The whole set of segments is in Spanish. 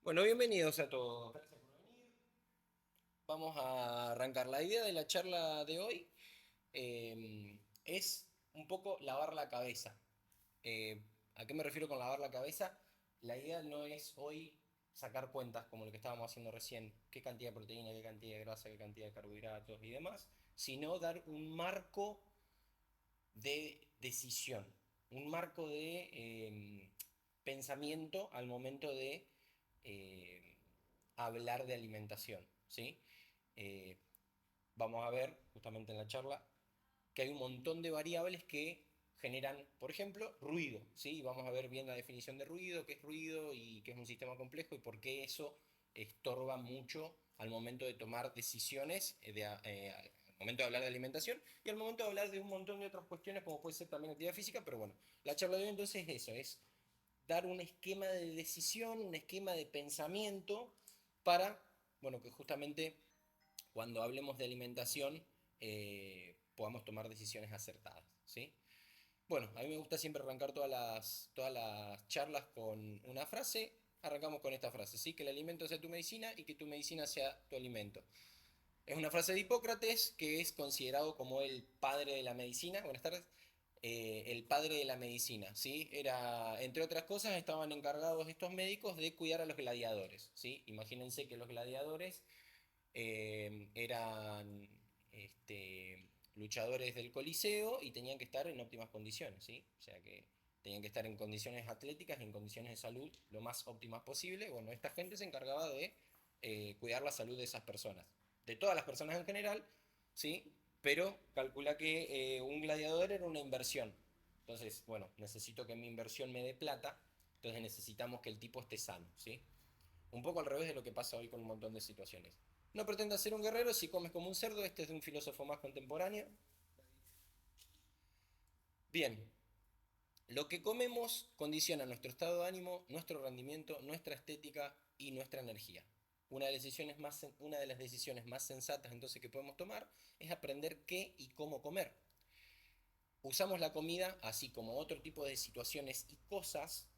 Bueno, bienvenidos a todos. Gracias por venir. Vamos a arrancar. La idea de la charla de hoy es un poco lavar la cabeza. ¿A qué me refiero con lavar la cabeza? La idea no es hoy sacar cuentas como lo que estábamos haciendo recién, qué cantidad de proteína, qué cantidad de grasa, qué cantidad de carbohidratos y demás, sino dar un marco de decisión, un marco de pensamiento al momento de eh, hablar de alimentación, ¿sí? Eh, Vamos a ver justamente en la charla que hay un montón de variables que generan, por ejemplo, ruido, ¿sí? Vamos a ver bien la definición de ruido, qué es ruido y qué es un sistema complejo y por qué eso estorba mucho al momento de tomar decisiones, al momento de hablar de alimentación y al momento de hablar de un montón de otras cuestiones como puede ser también actividad física, pero bueno, la charla de hoy entonces es eso, es dar un esquema de decisión, un esquema de pensamiento para, bueno, que justamente cuando hablemos de alimentación podamos tomar decisiones acertadas, ¿sí? Bueno, a mí me gusta siempre arrancar todas las charlas con una frase. Arrancamos con esta frase, ¿sí? Que el alimento sea tu medicina y que tu medicina sea tu alimento. Es una frase de Hipócrates que es considerado como el padre de la medicina. Buenas tardes. El padre de la medicina, ¿sí? Era, entre otras cosas, estaban encargados estos médicos de cuidar a los gladiadores, ¿sí? Imagínense que los gladiadores eran luchadores del Coliseo y tenían que estar en óptimas condiciones, ¿sí? O sea que tenían que estar en condiciones atléticas, en condiciones de salud lo más óptimas posible. Bueno, esta gente se encargaba de cuidar la salud de esas personas, de todas las personas en general, ¿sí? Pero calcula que un gladiador era una inversión. Entonces, bueno, necesito que mi inversión me dé plata, entonces necesitamos que el tipo esté sano, ¿sí? Un poco al revés de lo que pasa hoy con un montón de situaciones. No pretendas ser un guerrero si comes como un cerdo. Este es de un filósofo más contemporáneo. Bien, lo que comemos condiciona nuestro estado de ánimo, nuestro rendimiento, nuestra estética y nuestra energía. Una de las decisiones más sensatas entonces que podemos tomar es aprender qué y cómo comer. Usamos la comida, así como otro tipo de situaciones y cosas,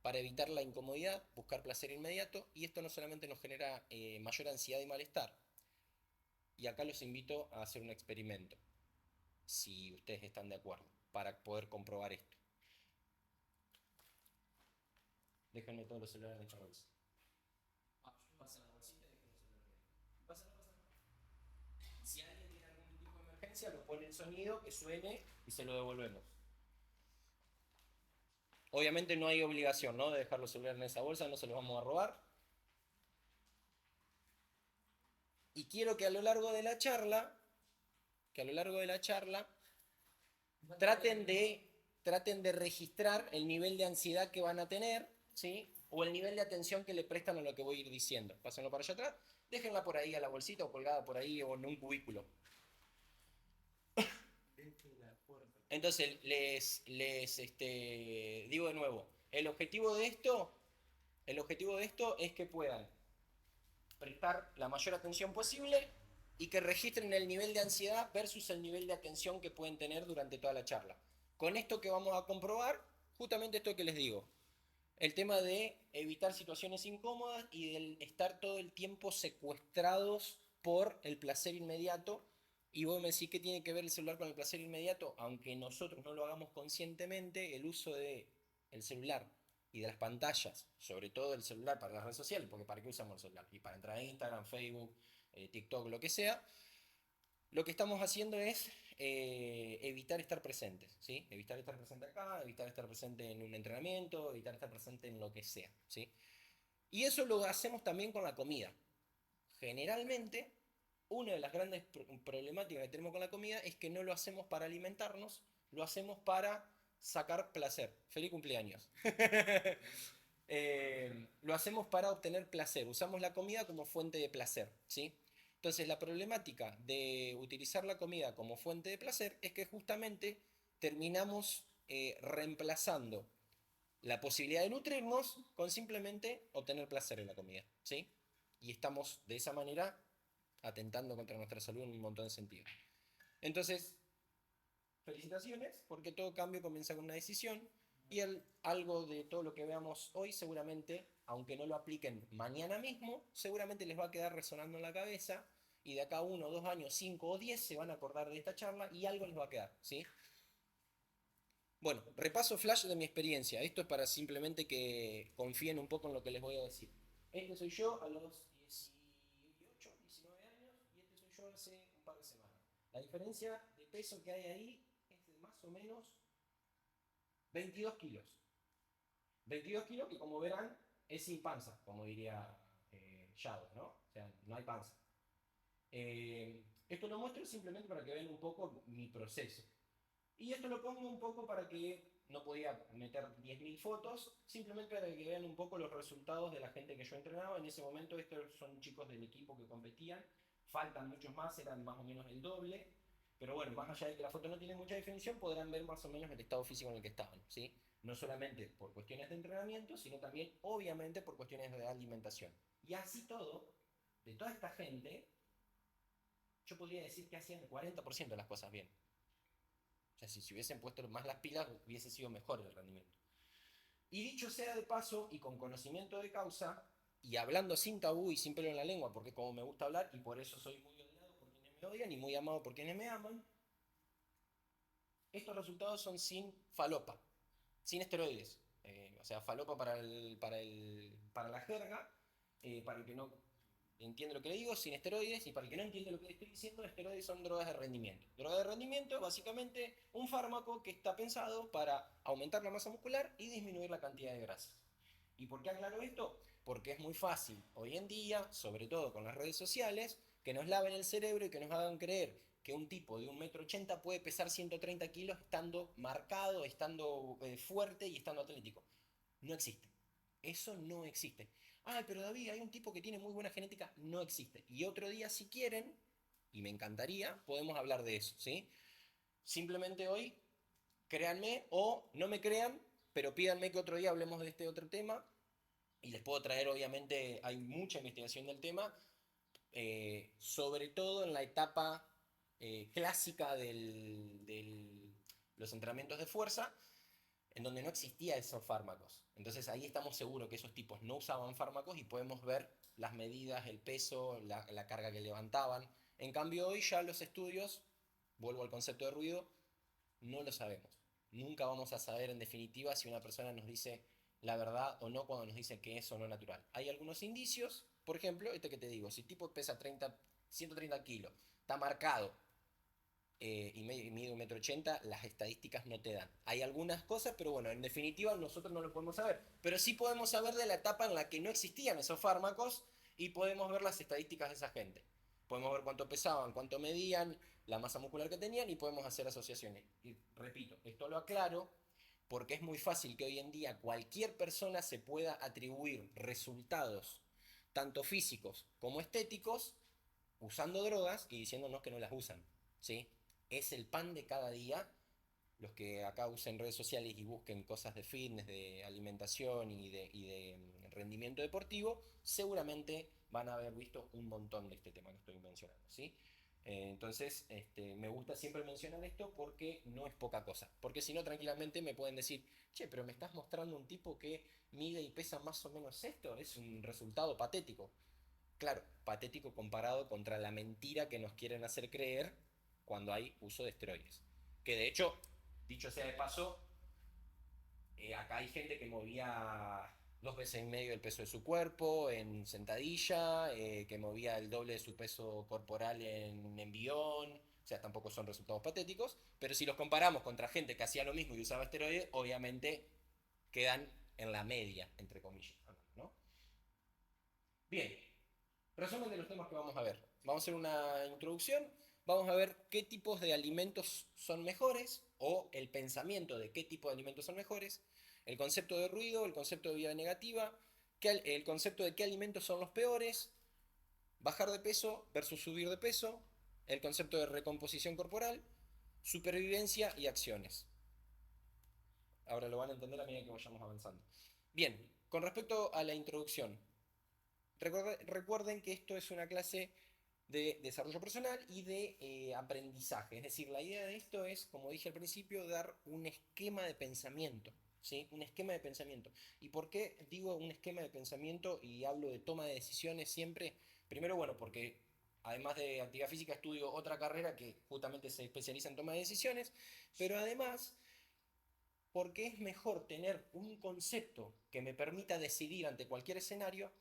para evitar la incomodidad, buscar placer inmediato, y esto no solamente nos genera mayor ansiedad y malestar, y acá los invito a hacer un experimento, si ustedes están de acuerdo, para poder comprobar esto. Déjenme todos los celulares de Charles. Pasa la bolsita y dejen el celular ahí. Pasa. Si alguien tiene algún tipo de emergencia, lo pone el sonido, que suene y se lo devolvemos. Obviamente no hay obligación, ¿no?, de dejar los celulares en esa bolsa, no se los vamos a robar. Y quiero que a lo largo de la charla, traten de, traten de registrar el nivel de ansiedad que van a tener, ¿sí? O el nivel de atención que le prestan a lo que voy a ir diciendo. Pásenlo para allá atrás, déjenla por ahí a la bolsita o colgada por ahí o en un cubículo. Entonces, digo de nuevo, el objetivo de esto es que puedan prestar la mayor atención posible y que registren el nivel de ansiedad versus el nivel de atención que pueden tener durante toda la charla. Con esto que vamos a comprobar, justamente esto que les digo, el tema de evitar situaciones incómodas y del estar todo el tiempo secuestrados por el placer inmediato. Y vos me decís que tiene que ver el celular con el placer inmediato, aunque nosotros no lo hagamos conscientemente, el uso de el celular y de las pantallas, sobre todo el celular para las redes sociales, porque ¿para qué usamos el celular? Y para entrar a Instagram, Facebook, TikTok, lo que sea, lo que estamos haciendo es evitar estar presentes, ¿sí? Evitar estar presente acá, evitar estar presente en un entrenamiento, evitar estar presente en lo que sea, ¿sí? Y eso lo hacemos también con la comida. Generalmente, una de las grandes problemáticas que tenemos con la comida es que no lo hacemos para alimentarnos, lo hacemos para sacar placer. Feliz cumpleaños. Lo hacemos para obtener placer. Usamos la comida como fuente de placer, ¿sí? Entonces, la problemática de utilizar la comida como fuente de placer es que justamente terminamos reemplazando la posibilidad de nutrirnos con simplemente obtener placer en la comida, ¿sí? Y estamos de esa manera atentando contra nuestra salud en un montón de sentidos. Entonces, felicitaciones, porque todo cambio comienza con una decisión. Y algo de todo lo que veamos hoy seguramente, aunque no lo apliquen mañana mismo, seguramente les va a quedar resonando en la cabeza y de acá a 1, 2 años, 5 o 10 se van a acordar de esta charla y algo les va a quedar, ¿sí? Bueno, repaso flash de mi experiencia. Esto es para simplemente que confíen un poco en lo que les voy a decir. Este soy yo a los 18, 19 años y este soy yo hace un par de semanas. La diferencia de peso que hay ahí es de más o menos 22 kilos. 22 kilos que como verán es sin panza, como diría Shadow, ¿no? O sea, no hay panza. Esto lo muestro simplemente para que vean un poco mi proceso. Y esto lo pongo un poco para que no podía meter 10.000 fotos, simplemente para que vean un poco los resultados de la gente que yo entrenaba. En ese momento estos son chicos del equipo que competían, faltan muchos más, eran más o menos el doble, pero bueno, más allá de que la foto no tiene mucha definición, podrán ver más o menos el estado físico en el que estaban, ¿sí? No solamente por cuestiones de entrenamiento, sino también, obviamente, por cuestiones de alimentación. Y así todo, de toda esta gente, yo podría decir que hacían el 40% de las cosas bien. O sea, si se hubiesen puesto más las pilas, hubiese sido mejor el rendimiento. Y dicho sea de paso, y con conocimiento de causa, y hablando sin tabú y sin pelo en la lengua, porque como me gusta hablar, y por eso soy muy odiado por quienes me odian y muy amado por quienes me aman, estos resultados son sin falopa, sin esteroides. O sea, falopa para la jerga, para el que no entiende lo que le digo, sin esteroides, y para el que no entiende lo que le estoy diciendo, esteroides son drogas de rendimiento. Droga de rendimiento, básicamente, un fármaco que está pensado para aumentar la masa muscular y disminuir la cantidad de grasa. ¿Y por qué aclaro esto? Porque es muy fácil hoy en día, sobre todo con las redes sociales, que nos laven el cerebro y que nos hagan creer que un tipo de 1,80 m puede pesar 130 kilos estando marcado, estando fuerte y estando atlético. No existe. Eso no existe. Ah, pero David, hay un tipo que tiene muy buena genética. No existe. Y otro día, si quieren, y me encantaría, podemos hablar de eso, ¿sí? Simplemente hoy, créanme o no me crean, pero pídanme que otro día hablemos de este otro tema. Y les puedo traer, obviamente, hay mucha investigación del tema, sobre todo en la etapa clásica de los entrenamientos de fuerza, en donde no existían esos fármacos. Entonces ahí estamos seguros que esos tipos no usaban fármacos y podemos ver las medidas, el peso, la carga que levantaban. En cambio hoy ya los estudios, vuelvo al concepto de ruido, no lo sabemos. Nunca vamos a saber en definitiva si una persona nos dice la verdad o no cuando nos dice que es o no natural. Hay algunos indicios, por ejemplo, este que te digo, si el tipo pesa 130 kilos, está marcado y mide 1,80 m, las estadísticas no te dan. Hay algunas cosas, pero bueno, en definitiva nosotros no lo podemos saber. Pero sí podemos saber de la etapa en la que no existían esos fármacos y podemos ver las estadísticas de esa gente. Podemos ver cuánto pesaban, cuánto medían, la masa muscular que tenían y podemos hacer asociaciones. Y repito, esto lo aclaro porque es muy fácil que hoy en día cualquier persona se pueda atribuir resultados, tanto físicos como estéticos, usando drogas y diciéndonos que no las usan, ¿sí? Es el pan de cada día. Los que acá usen redes sociales y busquen cosas de fitness, de alimentación y de rendimiento deportivo, seguramente van a haber visto un montón de este tema que estoy mencionando, ¿sí? Entonces, me gusta siempre mencionar esto porque no es poca cosa. Porque si no, tranquilamente me pueden decir, che, pero me estás mostrando un tipo que mide y pesa más o menos esto, es un resultado patético. Claro, patético comparado contra la mentira que nos quieren hacer creer cuando hay uso de esteroides. Que de hecho, dicho sea de paso, acá hay gente que movía 2 veces y medio el peso de su cuerpo en sentadilla, que movía el doble de su peso corporal en envión. O sea, tampoco son resultados patéticos, pero si los comparamos contra gente que hacía lo mismo y usaba esteroides, obviamente quedan en la media, entre comillas, ¿no? Bien, resumen de los temas que vamos a ver. Vamos a hacer una introducción, vamos a ver qué tipos de alimentos son mejores o el pensamiento de qué tipo de alimentos son mejores, el concepto de ruido, el concepto de vida negativa, el concepto de qué alimentos son los peores, bajar de peso versus subir de peso, el concepto de recomposición corporal, supervivencia y acciones. Ahora lo van a entender a medida que vayamos avanzando. Bien, con respecto a la introducción, recuerden que esto es una clase de desarrollo personal y de aprendizaje. Es decir, la idea de esto es, como dije al principio, dar un esquema de pensamiento. ¿sí? Un esquema de pensamiento. ¿Y por qué digo un esquema de pensamiento y hablo de toma de decisiones siempre? Primero, bueno, porque además de actividad física estudio otra carrera que justamente se especializa en toma de decisiones, pero además porque es mejor tener un concepto que me permita decidir ante cualquier escenario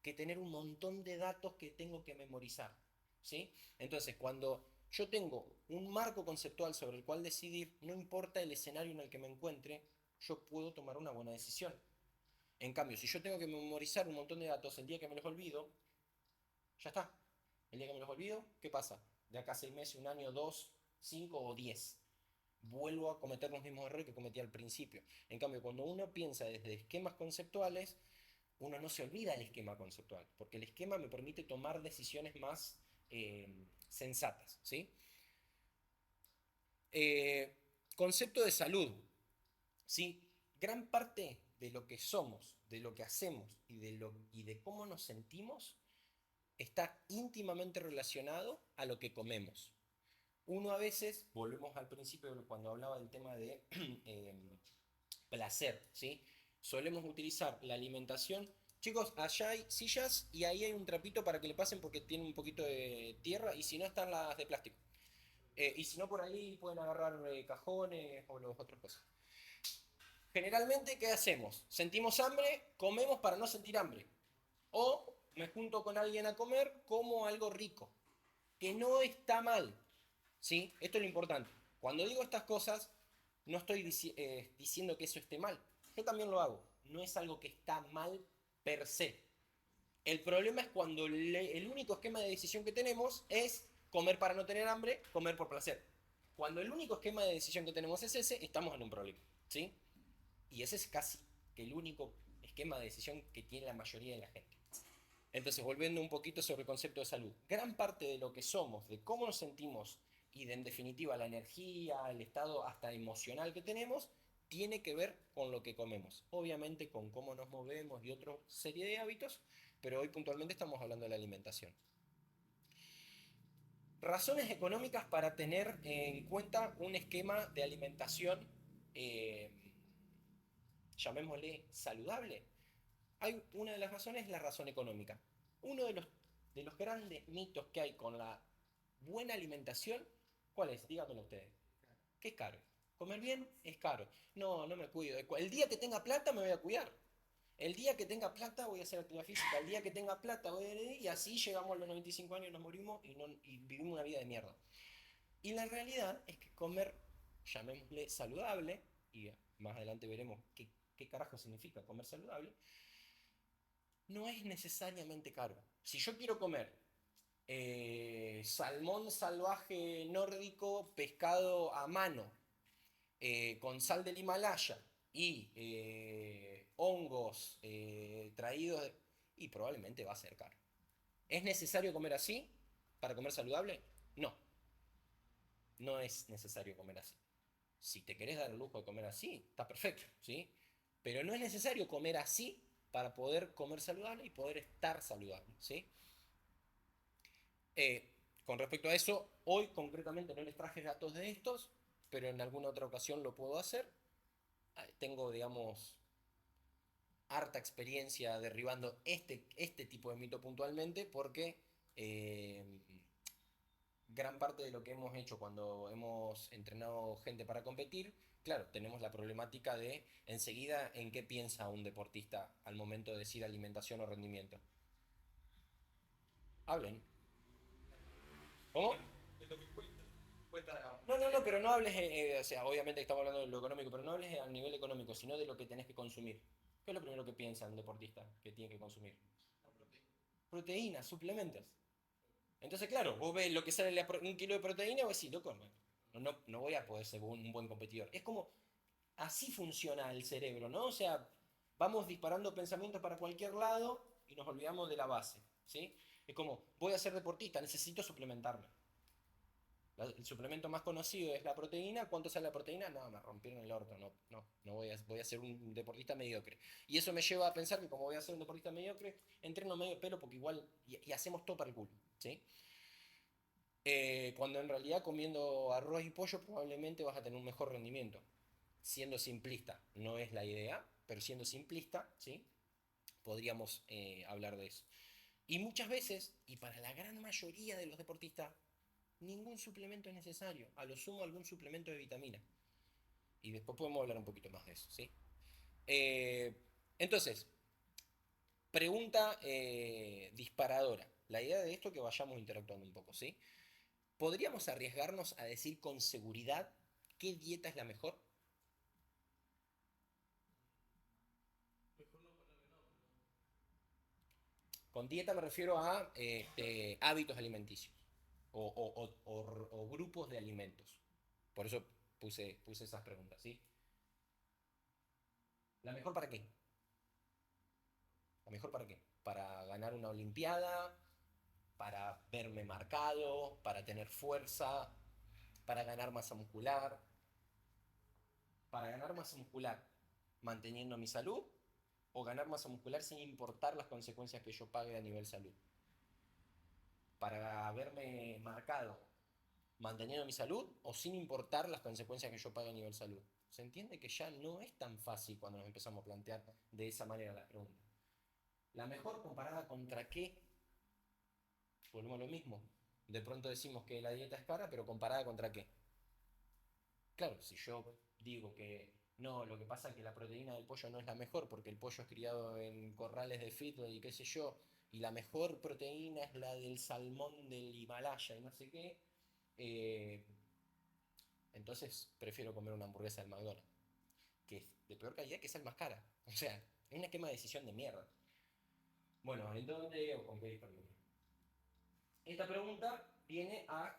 que tener un montón de datos que tengo que memorizar, ¿sí? Entonces, cuando yo tengo un marco conceptual sobre el cual decidir, no importa el escenario en el que me encuentre, yo puedo tomar una buena decisión. En cambio, si yo tengo que memorizar un montón de datos el día que me los olvido, ya está. El día que me los olvido, ¿qué pasa? De acá a 6 meses, un año, dos, 5 o 10. Vuelvo a cometer los mismos errores que cometí al principio. En cambio, cuando uno piensa desde esquemas conceptuales, uno no se olvida del esquema conceptual, porque el esquema me permite tomar decisiones más sensatas, ¿sí? Eh, Concepto de salud, ¿sí? Gran parte de lo que somos, de lo que hacemos y de cómo nos sentimos está íntimamente relacionado a lo que comemos. Uno a veces, volvemos al principio cuando hablaba del tema de placer, ¿sí? Solemos utilizar la alimentación. Chicos, allá hay sillas y ahí hay un trapito para que le pasen porque tiene un poquito de tierra y si no están las de plástico. Y si no por ahí pueden agarrar cajones o los otros cosas. Generalmente, ¿qué hacemos? Sentimos hambre, comemos para no sentir hambre. O me junto con alguien a comer, como algo rico, que no está mal, ¿sí? Esto es lo importante. Cuando digo estas cosas, no estoy diciendo que eso esté mal. Yo también lo hago. No es algo que está mal per se. El problema es cuando el único esquema de decisión que tenemos es comer para no tener hambre, comer por placer. Cuando el único esquema de decisión que tenemos es ese, estamos en un problema, ¿sí? Y ese es casi que el único esquema de decisión que tiene la mayoría de la gente. Entonces, volviendo un poquito sobre el concepto de salud, gran parte de lo que somos, de cómo nos sentimos y de en definitiva la energía, el estado hasta emocional que tenemos, tiene que ver con lo que comemos. Obviamente con cómo nos movemos y otra serie de hábitos, pero hoy puntualmente estamos hablando de la alimentación. Razones económicas para tener en cuenta un esquema de alimentación, eh, llamémosle saludable. Hay una de las razones, la razón económica. Uno de los grandes mitos que hay con la buena alimentación, ¿cuál es? Díganmelo ustedes. ¿Qué es caro? Comer bien es caro. No, no me cuido. El día que tenga plata me voy a cuidar. El día que tenga plata voy a hacer actividad física. El día que tenga plata voy a ir y así llegamos a los 95 años, nos morimos y vivimos una vida de mierda. Y la realidad es que comer, llamémosle saludable, y más adelante veremos qué carajo significa comer saludable, no es necesariamente caro. Si yo quiero comer salmón salvaje nórdico, pescado a mano, con sal del Himalaya y hongos traídos, y probablemente va a ser caro. ¿Es necesario comer así para comer saludable? No, no es necesario comer así. Si te querés dar el lujo de comer así, está perfecto, ¿sí? Pero no es necesario comer así para poder comer saludable y poder estar saludable, ¿sí? Con respecto a eso, hoy concretamente no les traje datos de estos, pero en alguna otra ocasión lo puedo hacer. Tengo, digamos, harta experiencia derribando este tipo de mito puntualmente porque eh, gran parte de lo que hemos hecho cuando hemos entrenado gente para competir, claro, tenemos la problemática de enseguida en qué piensa un deportista al momento de decir alimentación o rendimiento. Hablen. ¿Cómo? No, no, no, pero no hables, o sea, obviamente estamos hablando de lo económico, pero no hables a nivel económico, sino de lo que tenés que consumir. ¿Qué es lo primero que piensa un deportista que tiene que consumir? Proteínas, suplementos. Entonces, claro, vos ves lo que sale un kilo de proteína y vos decís, loco, no voy a poder ser un buen competidor. Es como, así funciona el cerebro, ¿no? O sea, vamos disparando pensamientos para cualquier lado y nos olvidamos de la base, ¿sí? Es como, voy a ser deportista, necesito suplementarme. El suplemento más conocido es la proteína. ¿Cuánto sale la proteína? No, me rompieron el orto. No voy a ser un deportista mediocre. Y eso me lleva a pensar que como voy a ser un deportista mediocre, entreno medio pelo porque igual, y hacemos todo para el culo, ¿sí? Cuando en realidad comiendo arroz y pollo probablemente vas a tener un mejor rendimiento. siendo simplista, no es la idea, pero siendo simplista, ¿sí? Podríamos hablar de eso. Y muchas veces, y para la gran mayoría de los deportistas, ningún suplemento es necesario. A lo sumo algún suplemento de vitamina. Y después podemos hablar un poquito más de eso, ¿sí? Eh, entonces, pregunta disparadora. La idea de esto es que vayamos interactuando un poco, ¿sí? ¿Podríamos arriesgarnos a decir con seguridad qué dieta es la mejor? Con dieta me refiero a hábitos alimenticios o grupos de alimentos. Por eso puse esas preguntas, ¿sí? ¿La mejor para qué? ¿La mejor para qué? ¿Para ganar una olimpiada? ¿Para verme marcado? ¿Para tener fuerza? ¿Para ganar masa muscular? ¿Para ganar masa muscular manteniendo mi salud? ¿O ganar masa muscular sin importar las consecuencias que yo pague a nivel salud? ¿Para verme marcado manteniendo mi salud o sin importar las consecuencias que yo pague a nivel salud? Se entiende que ya no es tan fácil cuando nos empezamos a plantear de esa manera las preguntas. ¿La mejor comparada contra qué? Volvemos a lo mismo. De pronto decimos que la dieta es cara, pero comparada contra qué. Claro, si yo digo que no, lo que pasa es que la proteína del pollo no es la mejor porque el pollo es criado en corrales de feedlot y qué sé yo, y la mejor proteína es la del salmón del Himalaya y no sé qué, eh, entonces prefiero comer una hamburguesa del McDonald's, que es de peor calidad que es más cara. O sea, es una esquema de decisión de mierda. Bueno, ¿en dónde o con qué disponible? Esta pregunta viene a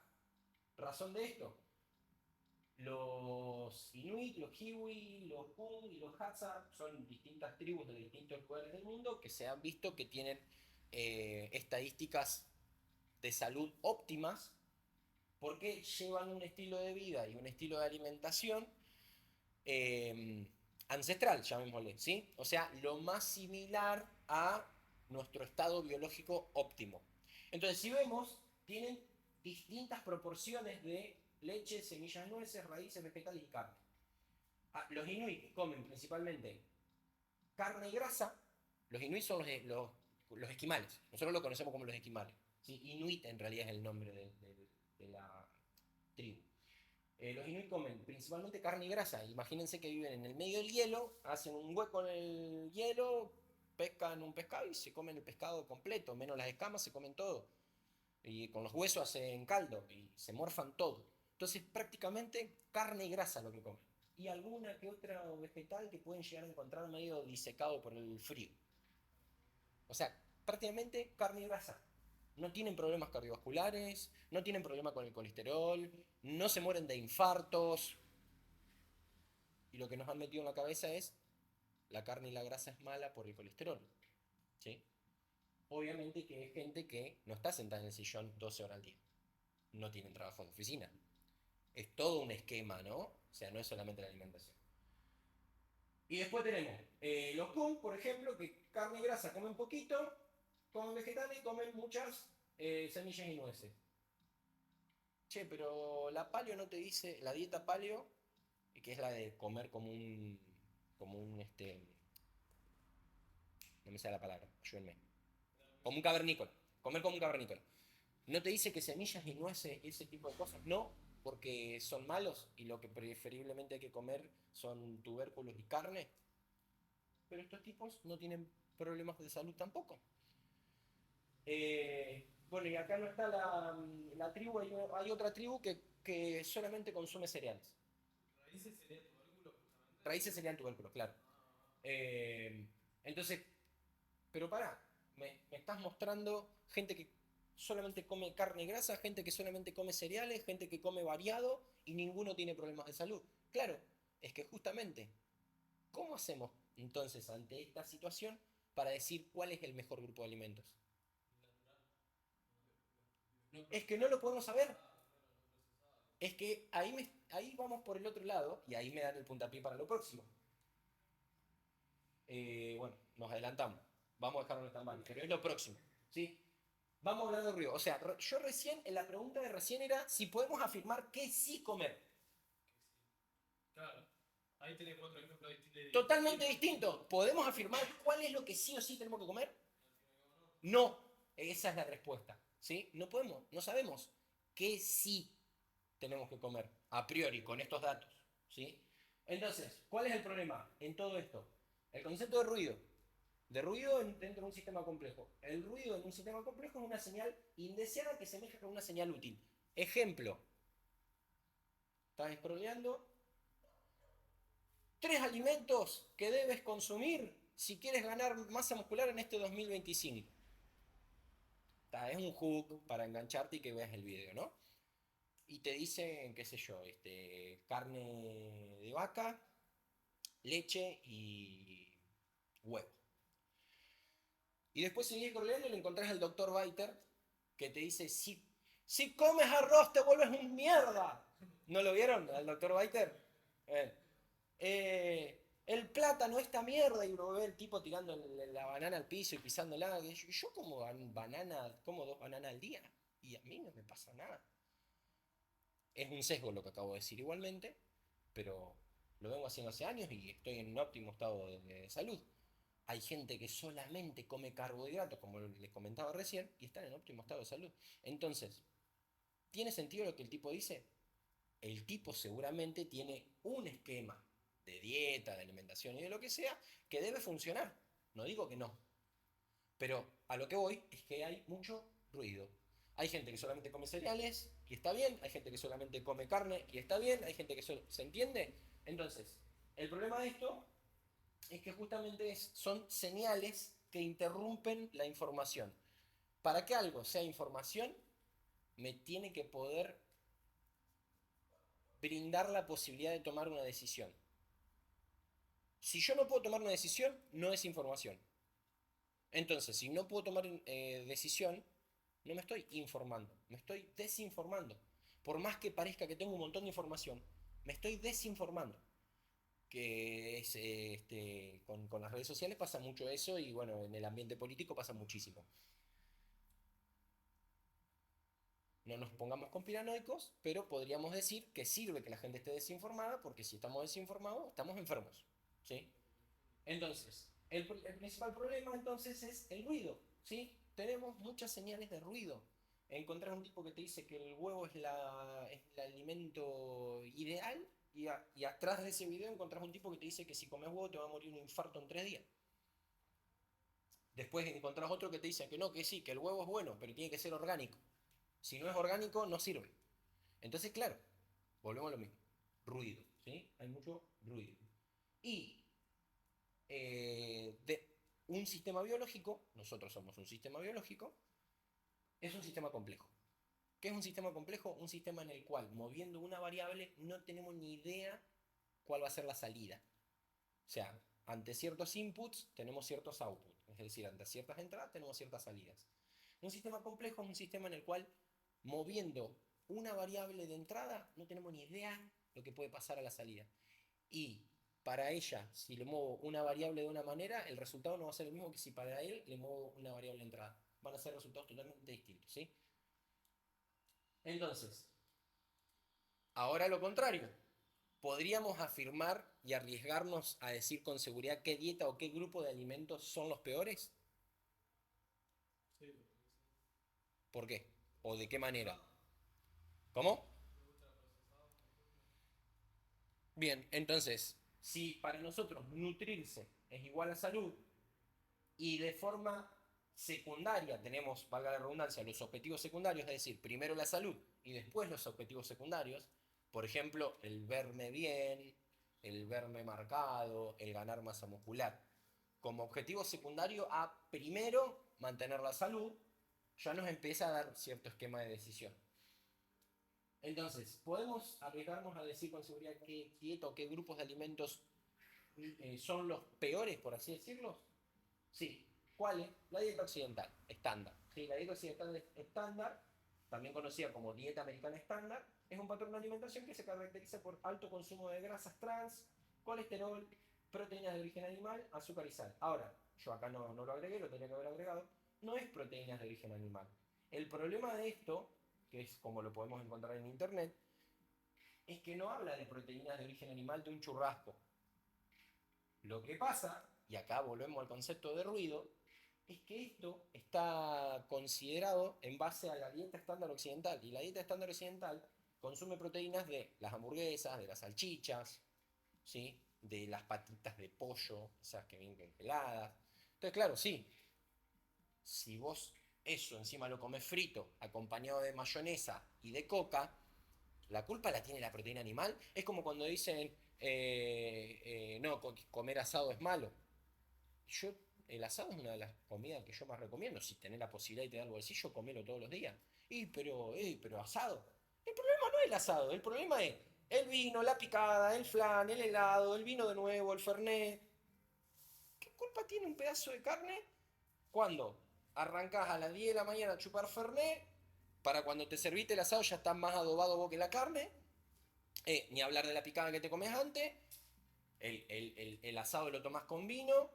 razón de esto. Los Inuit, los Kiwi, los Pung y los Hadza son distintas tribus de distintos lugares del mundo que se han visto que tienen estadísticas de salud óptimas porque llevan un estilo de vida y un estilo de alimentación eh, ancestral, llamémosle, ¿sí? O sea, lo más similar a nuestro estado biológico óptimo. Entonces, si vemos, tienen distintas proporciones de leche, semillas, nueces, raíces, vegetales y carne. Los inuit comen principalmente carne y grasa. Los inuit son los esquimales. Nosotros lo conocemos como los esquimales. ¿Sí? Inuit en realidad es el nombre de la tribu. Los inuit comen principalmente carne y grasa. Imagínense que viven en el medio del hielo, hacen un hueco en el hielo, pescan un pescado y se comen el pescado completo, menos las escamas, se comen todo. Y con los huesos hacen caldo y se morfan todo. Entonces prácticamente carne y grasa lo que comen. Y alguna que otra vegetal que pueden llegar a encontrar medio disecado por el frío. O sea, prácticamente carne y grasa. No tienen problemas cardiovasculares, no tienen problema con el colesterol, no se mueren de infartos. Y lo que nos han metido en la cabeza es la carne y la grasa es mala por el colesterol. ¿Sí? Obviamente que es gente que no está sentada en el sillón 12 horas al día. No tienen trabajo de oficina. Es todo un esquema, ¿no? O sea, no es solamente la alimentación. Y después tenemos los Kung, por ejemplo, que carne y grasa comen poquito, comen vegetales y comen muchas semillas y nueces. Che, pero la paleo no te dice, la dieta paleo, que es la de comer no me sale la palabra, ayúdenme, como un cavernícola, comer como un cavernícola. ¿No te dice que semillas y nueces y ese tipo de cosas? No, porque son malos y lo que preferiblemente hay que comer son tubérculos y carne. Pero estos tipos no tienen problemas de salud tampoco. Bueno, y acá no está la tribu, hay otra tribu que solamente consume cereales. Raíces sería tubérculo, justamente. Raíces serían tubérculos, claro. Eh, entonces, pero pará, me estás mostrando gente que solamente come carne y grasa, gente que solamente come cereales, gente que come variado y ninguno tiene problemas de salud. Claro, es que justamente, ¿cómo hacemos entonces ante esta situación para decir cuál es el mejor grupo de alimentos? Natural. Es que no lo podemos saber. Procesado, claro, no procesado. Es que ahí vamos por el otro lado y ahí me dan el puntapié para lo próximo. Bueno, nos adelantamos. Vamos a dejarlo en stand-by, pero es lo próximo. ¿Sí? Vamos a hablar de ruido. O sea, yo recién, en la pregunta de recién era si podemos afirmar que sí comer. Que sí. Claro. Ahí tenés 4 ejemplos Totalmente distinto. ¿Podemos afirmar cuál es lo que sí o sí tenemos que comer? No. Esa es la respuesta. ¿Sí? No podemos, no sabemos qué sí tenemos que comer a priori con estos datos. ¿Sí? Entonces, ¿cuál es el problema en todo esto? El concepto de ruido. De ruido dentro de un sistema complejo. El ruido en un sistema complejo es una señal indeseada que se mezcla con una señal útil. Ejemplo. Estás scrolleando. 3 alimentos que debes consumir si quieres ganar masa muscular en este 2025. Es un hook para engancharte y que veas el video, ¿no? Y te dicen, qué sé yo, carne de vaca, leche y huevo. Y después seguís scrolleando y le encontrás al doctor Biter que te dice, si comes arroz te vuelves un mierda. ¿No lo vieron al doctor Biter? El plátano, esta mierda, y uno ve el tipo tirando la banana al piso y pisándola. Y yo como banana, como 2 bananas al día, y a mí no me pasa nada. Es un sesgo lo que acabo de decir igualmente, pero lo vengo haciendo hace años y estoy en un óptimo estado de salud. Hay gente que solamente come carbohidratos, como les comentaba recién, y está en óptimo estado de salud. Entonces, ¿tiene sentido lo que el tipo dice? El tipo seguramente tiene un esquema de dieta, de alimentación y de lo que sea que debe funcionar. No digo que no. Pero a lo que voy es que hay mucho ruido. Hay gente que solamente come cereales y está bien, hay gente que solamente come carne y está bien, hay gente que ¿se entiende? Entonces, el problema de esto es que justamente son señales que interrumpen la información. Para que algo sea información, me tiene que poder brindar la posibilidad de tomar una decisión. Si yo no puedo tomar una decisión, no es información. Entonces, si no puedo tomar decisión, no me estoy informando, me estoy desinformando. Por más que parezca que tengo un montón de información, me estoy desinformando. Que es, con las redes sociales pasa mucho eso y bueno, en el ambiente político pasa muchísimo. No nos pongamos conspiranoicos, pero podríamos decir que sirve que la gente esté desinformada porque si estamos desinformados, estamos enfermos. ¿Sí? Entonces, el principal problema entonces es el ruido, ¿sí? Tenemos muchas señales de ruido. Encontrás un tipo que te dice que el huevo es el alimento ideal y atrás de ese video encontrás un tipo que te dice que si comes huevo te va a morir un infarto en 3 días. Después encontrás otro que te dice que no, que sí, que el huevo es bueno, pero tiene que ser orgánico. Si no es orgánico, no sirve. Entonces, claro, volvemos a lo mismo. Ruido, ¿sí? Hay mucho ruido. Y de un sistema biológico, nosotros somos un sistema biológico, es un sistema complejo. ¿Qué es un sistema complejo? Un sistema en el cual, moviendo una variable, no tenemos ni idea cuál va a ser la salida. O sea, ante ciertos inputs tenemos ciertos outputs, es decir, ante ciertas entradas tenemos ciertas salidas. Un sistema complejo es un sistema en el cual, moviendo una variable de entrada, no tenemos ni idea lo que puede pasar a la salida. Y para ella, si le muevo una variable de una manera, el resultado no va a ser el mismo que si para él le muevo una variable de entrada. Van a ser resultados totalmente distintos, ¿sí? Entonces, ahora lo contrario. ¿Podríamos afirmar y arriesgarnos a decir con seguridad qué dieta o qué grupo de alimentos son los peores? Sí, ¿Por qué? ¿O de qué manera? ¿Cómo? ultraprocesados, por ejemplo. Bien, entonces, si para nosotros nutrirse es igual a salud y de forma secundaria tenemos, valga la redundancia, los objetivos secundarios, es decir, primero la salud y después los objetivos secundarios, por ejemplo, el verme bien, el verme marcado, el ganar masa muscular. Como objetivo secundario a primero mantener la salud, ya nos empieza a dar cierto esquema de decisión. Entonces, ¿podemos arriesgarnos a decir con seguridad qué dieta o qué grupos de alimentos son los peores, por así decirlo? Sí. ¿Cuál es? La dieta occidental, estándar. Sí, la dieta occidental estándar, también conocida como dieta americana estándar, es un patrón de alimentación que se caracteriza por alto consumo de grasas trans, colesterol, proteínas de origen animal, azúcar y sal. Ahora, yo acá no lo agregué, lo tenía que haber agregado, no es proteínas de origen animal. El problema de esto, que es como lo podemos encontrar en internet, es que no habla de proteínas de origen animal de un churrasco. Lo que pasa, y acá volvemos al concepto de ruido, es que esto está considerado en base a la dieta estándar occidental. Y la dieta estándar occidental consume proteínas de las hamburguesas, de las salchichas, ¿sí? De las patitas de pollo, esas que vienen congeladas. Entonces, claro, sí, si vos eso encima lo comes frito, acompañado de mayonesa y de coca, la culpa la tiene la proteína animal. Es como cuando dicen, no, comer asado es malo. Yo, el asado es una de las comidas que yo más recomiendo. Si tenés la posibilidad y te da el bolsillo, comelo todos los días. Pero asado. El problema no es el asado, el problema es el vino, la picada, el flan, el helado, el vino de nuevo, el fernet. ¿Qué culpa tiene un pedazo de carne cuando arrancás a las 10 de la mañana a chupar fernet? Para cuando te serviste el asado ya está más adobado vos que la carne. Ni hablar de la picada que te comes antes. El asado lo tomás con vino.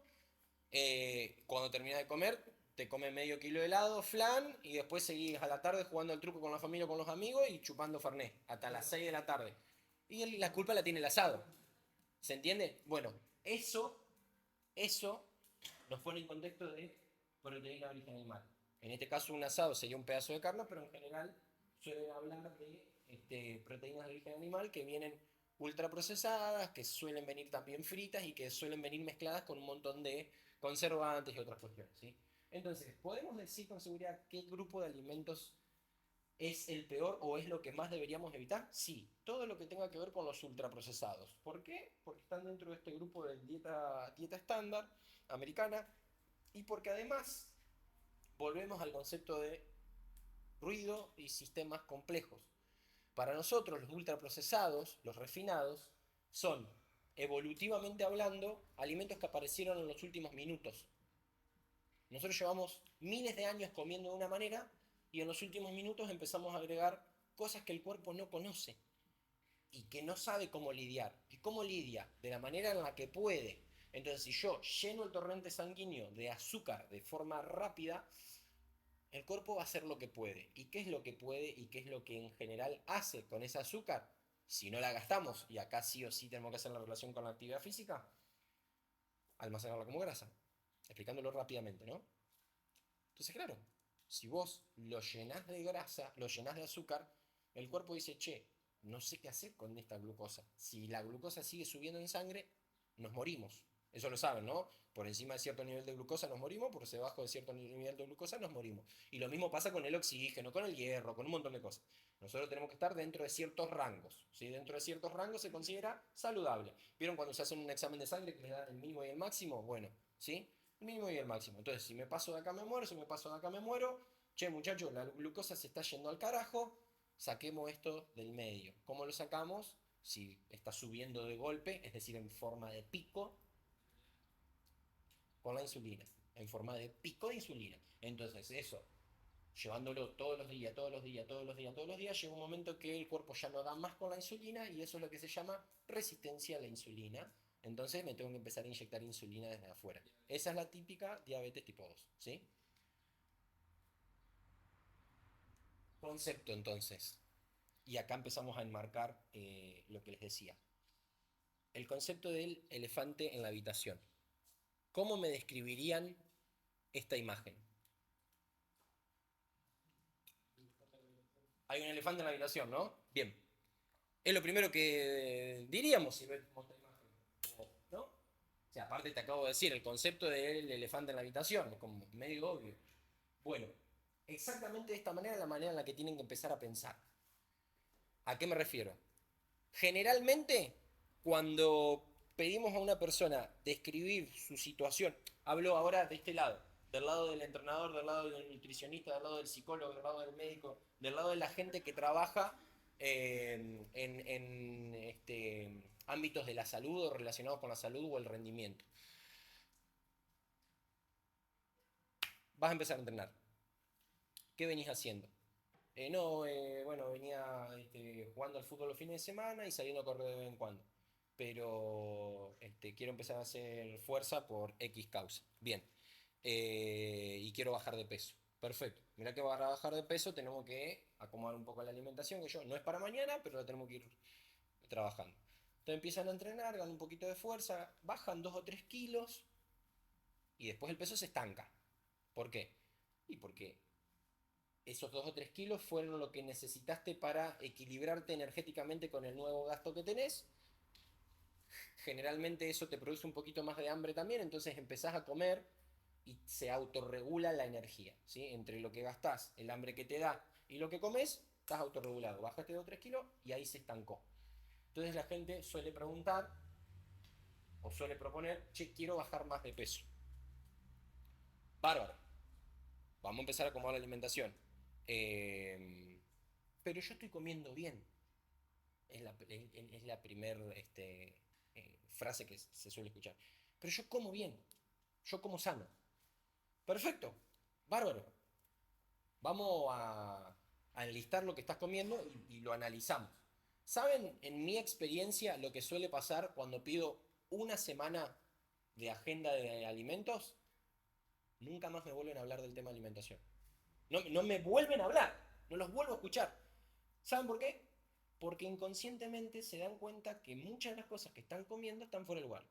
Cuando terminás de comer, te comes medio kilo de helado, flan, y después seguís a la tarde jugando al truco con la familia o con los amigos y chupando fernet hasta las 6 de la tarde. Y la culpa la tiene el asado. ¿Se entiende? Bueno, eso nos pone en contexto de proteína de origen animal. En este caso, un asado sería un pedazo de carne, pero en general suelen hablar de proteínas de origen animal que vienen ultraprocesadas, que suelen venir también fritas y que suelen venir mezcladas con un montón de conservantes y otras cuestiones, ¿sí? Entonces, ¿podemos decir con seguridad qué grupo de alimentos es el peor o es lo que más deberíamos evitar? Sí, todo lo que tenga que ver con los ultraprocesados. ¿Por qué? Porque están dentro de este grupo de dieta estándar americana y porque además volvemos al concepto de ruido y sistemas complejos. Para nosotros los ultraprocesados, los refinados, son, evolutivamente hablando, alimentos que aparecieron en los últimos minutos. Nosotros llevamos miles de años comiendo de una manera y en los últimos minutos empezamos a agregar cosas que el cuerpo no conoce y que no sabe cómo lidiar. ¿Y cómo lidia? De la manera en la que puede. Entonces, si yo lleno el torrente sanguíneo de azúcar de forma rápida, el cuerpo va a hacer lo que puede. ¿Y qué es lo que puede y qué es lo que en general hace con ese azúcar? Si no la gastamos, y acá sí o sí tenemos que hacer la relación con la actividad física, almacenarla como grasa. Explicándolo rápidamente, ¿no? Entonces, claro, si vos lo llenás de grasa, lo llenás de azúcar, el cuerpo dice, che, no sé qué hacer con esta glucosa. Si la glucosa sigue subiendo en sangre, nos morimos. Eso lo saben, ¿no? Por encima de cierto nivel de glucosa nos morimos, por debajo de cierto nivel de glucosa nos morimos. Y lo mismo pasa con el oxígeno, con el hierro, con un montón de cosas. Nosotros tenemos que estar dentro de ciertos rangos. ¿Sí? Dentro de ciertos rangos se considera saludable. ¿Vieron cuando se hace un examen de sangre que le dan el mínimo y el máximo? Bueno, ¿sí? El mínimo y el máximo. Entonces, si me paso de acá me muero, si me paso de acá me muero. Che, muchachos, la glucosa se está yendo al carajo. Saquemos esto del medio. ¿Cómo lo sacamos? Si está subiendo de golpe, es decir, en forma de pico, con la insulina. En forma de pico de insulina. Entonces, eso, llevándolo todos los días, todos los días, todos los días, todos los días, llega un momento que el cuerpo ya no da más con la insulina y eso es lo que se llama resistencia a la insulina. Entonces me tengo que empezar a inyectar insulina desde afuera. Esa es la típica diabetes tipo 2, ¿sí? Concepto entonces. Y acá empezamos a enmarcar lo que les decía. El concepto del elefante en la habitación. ¿Cómo me describirían esta imagen? Hay un elefante en la habitación, ¿no? Bien. Es lo primero que diríamos si vemos esta imagen, ¿no? O sea, aparte te acabo de decir, el concepto del elefante en la habitación, es como medio obvio. Bueno, exactamente de esta manera es la manera en la que tienen que empezar a pensar. ¿A qué me refiero? Generalmente, cuando pedimos a una persona describir su situación, hablo ahora de este lado, del lado del entrenador, del lado del nutricionista, del lado del psicólogo, del lado del médico, del lado de la gente que trabaja en ámbitos de la salud o relacionados con la salud o el rendimiento. Vas a empezar a entrenar. ¿Qué venís haciendo? No, bueno, venía jugando al fútbol los fines de semana y saliendo a correr de vez en cuando. Pero quiero empezar a hacer fuerza por X causa. Bien. Y quiero bajar de peso. Perfecto. Mira que para bajar de peso tenemos que acomodar un poco la alimentación, que yo no es para mañana, pero la tenemos que ir trabajando. Entonces empiezan a entrenar, ganan un poquito de fuerza, bajan 2 o 3 kilos y después el peso se estanca. ¿Por qué? Y porque esos 2 o 3 kilos fueron lo que necesitaste para equilibrarte energéticamente con el nuevo gasto que tenés. Generalmente eso te produce un poquito más de hambre también, entonces empezás a comer y se autorregula la energía, ¿sí? Entre lo que gastás, el hambre que te da y lo que comes, estás autorregulado. Bajaste 2 o 3 kilos y ahí se estancó. Entonces la gente suele preguntar o suele proponer, che, quiero bajar más de peso. Bárbaro. Vamos a empezar a acomodar la alimentación. Pero yo estoy comiendo bien. Es la primera frase que se suele escuchar. Pero yo como bien. Yo como sano. Perfecto. Bárbaro. Vamos a enlistar lo que estás comiendo y lo analizamos. ¿Saben en mi experiencia lo que suele pasar cuando pido una semana de agenda de alimentos? Nunca más me vuelven a hablar del tema de alimentación. No, no me vuelven a hablar, no los vuelvo a escuchar. ¿Saben por qué? Porque inconscientemente se dan cuenta que muchas de las cosas que están comiendo están fuera de lugar.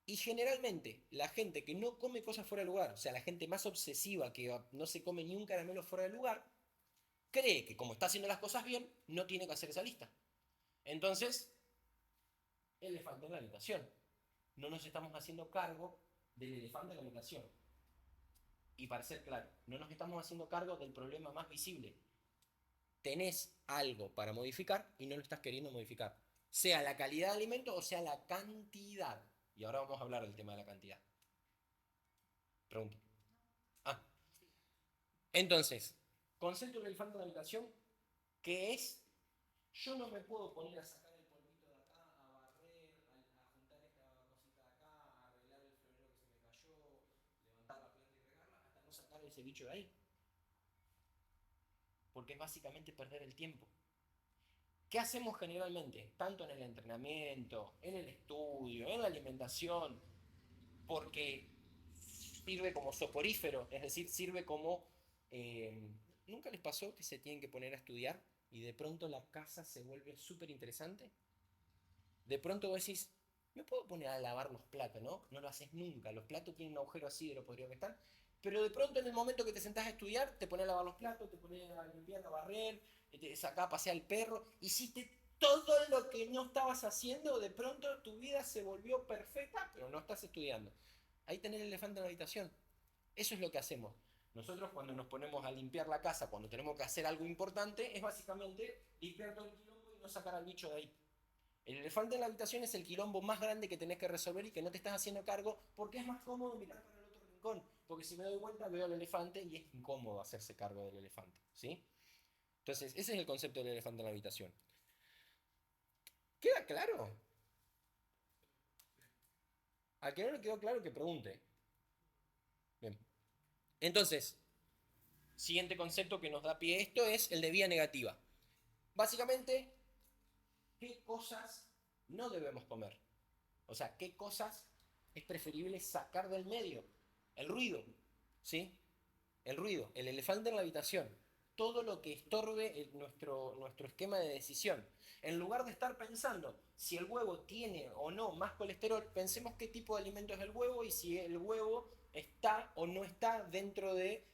Y generalmente la gente que no come cosas fuera de lugar, o sea, la gente más obsesiva que no se come ni un caramelo fuera de lugar, cree que como está haciendo las cosas bien, no tiene que hacer esa lista. Entonces, elefante en la habitación. No nos estamos haciendo cargo del elefante en la habitación. Y para ser claro, no nos estamos haciendo cargo del problema más visible. Tenés algo para modificar y no lo estás queriendo modificar. Sea la calidad de alimento o sea la cantidad. Y ahora vamos a hablar del tema de la cantidad. Pregunta. Ah, entonces, concepto del elefante en la habitación, que es, yo no me puedo poner a sacar el polvito de acá, a barrer, a juntar esta cosita de acá, a arreglar el florero que se me cayó, levantar la planta y regarla, hasta no sacar ese bicho de ahí. Porque es básicamente perder el tiempo. ¿Qué hacemos generalmente? Tanto en el entrenamiento, en el estudio, en la alimentación, porque sirve como soporífero, es decir, sirve como... eh, ¿Nunca les pasó que se tienen que poner a estudiar y de pronto la casa se vuelve súper interesante? De pronto vos decís, me puedo poner a lavar los platos, ¿no? No lo haces nunca, los platos tienen un agujero así de lo podrido que están, pero de pronto en el momento que te sentás a estudiar, te pones a lavar los platos, te pones a limpiar, a barrer, te sacás a pasear el perro, hiciste todo lo que no estabas haciendo, de pronto tu vida se volvió perfecta, pero no estás estudiando. Ahí tenés el elefante en la habitación. Eso es lo que hacemos. Nosotros cuando nos ponemos a limpiar la casa, cuando tenemos que hacer algo importante, es básicamente limpiar todo el quilombo y no sacar al bicho de ahí. El elefante en la habitación es el quilombo más grande que tenés que resolver y que no te estás haciendo cargo porque es más cómodo mirar para el otro rincón. Porque si me doy vuelta veo al elefante y es incómodo hacerse cargo del elefante. ¿Sí? Entonces, ese es el concepto del elefante en la habitación. ¿Queda claro? A que no le quedó claro que pregunte. Bien. Entonces, siguiente concepto que nos da pie a esto es el de vía negativa. Básicamente, ¿qué cosas no debemos comer? O sea, ¿qué cosas es preferible sacar del medio? El ruido, ¿sí? El ruido, el elefante en la habitación, todo lo que estorbe nuestro esquema de decisión. En lugar de estar pensando si el huevo tiene o no más colesterol, pensemos qué tipo de alimento es el huevo y si el huevo está o no está dentro de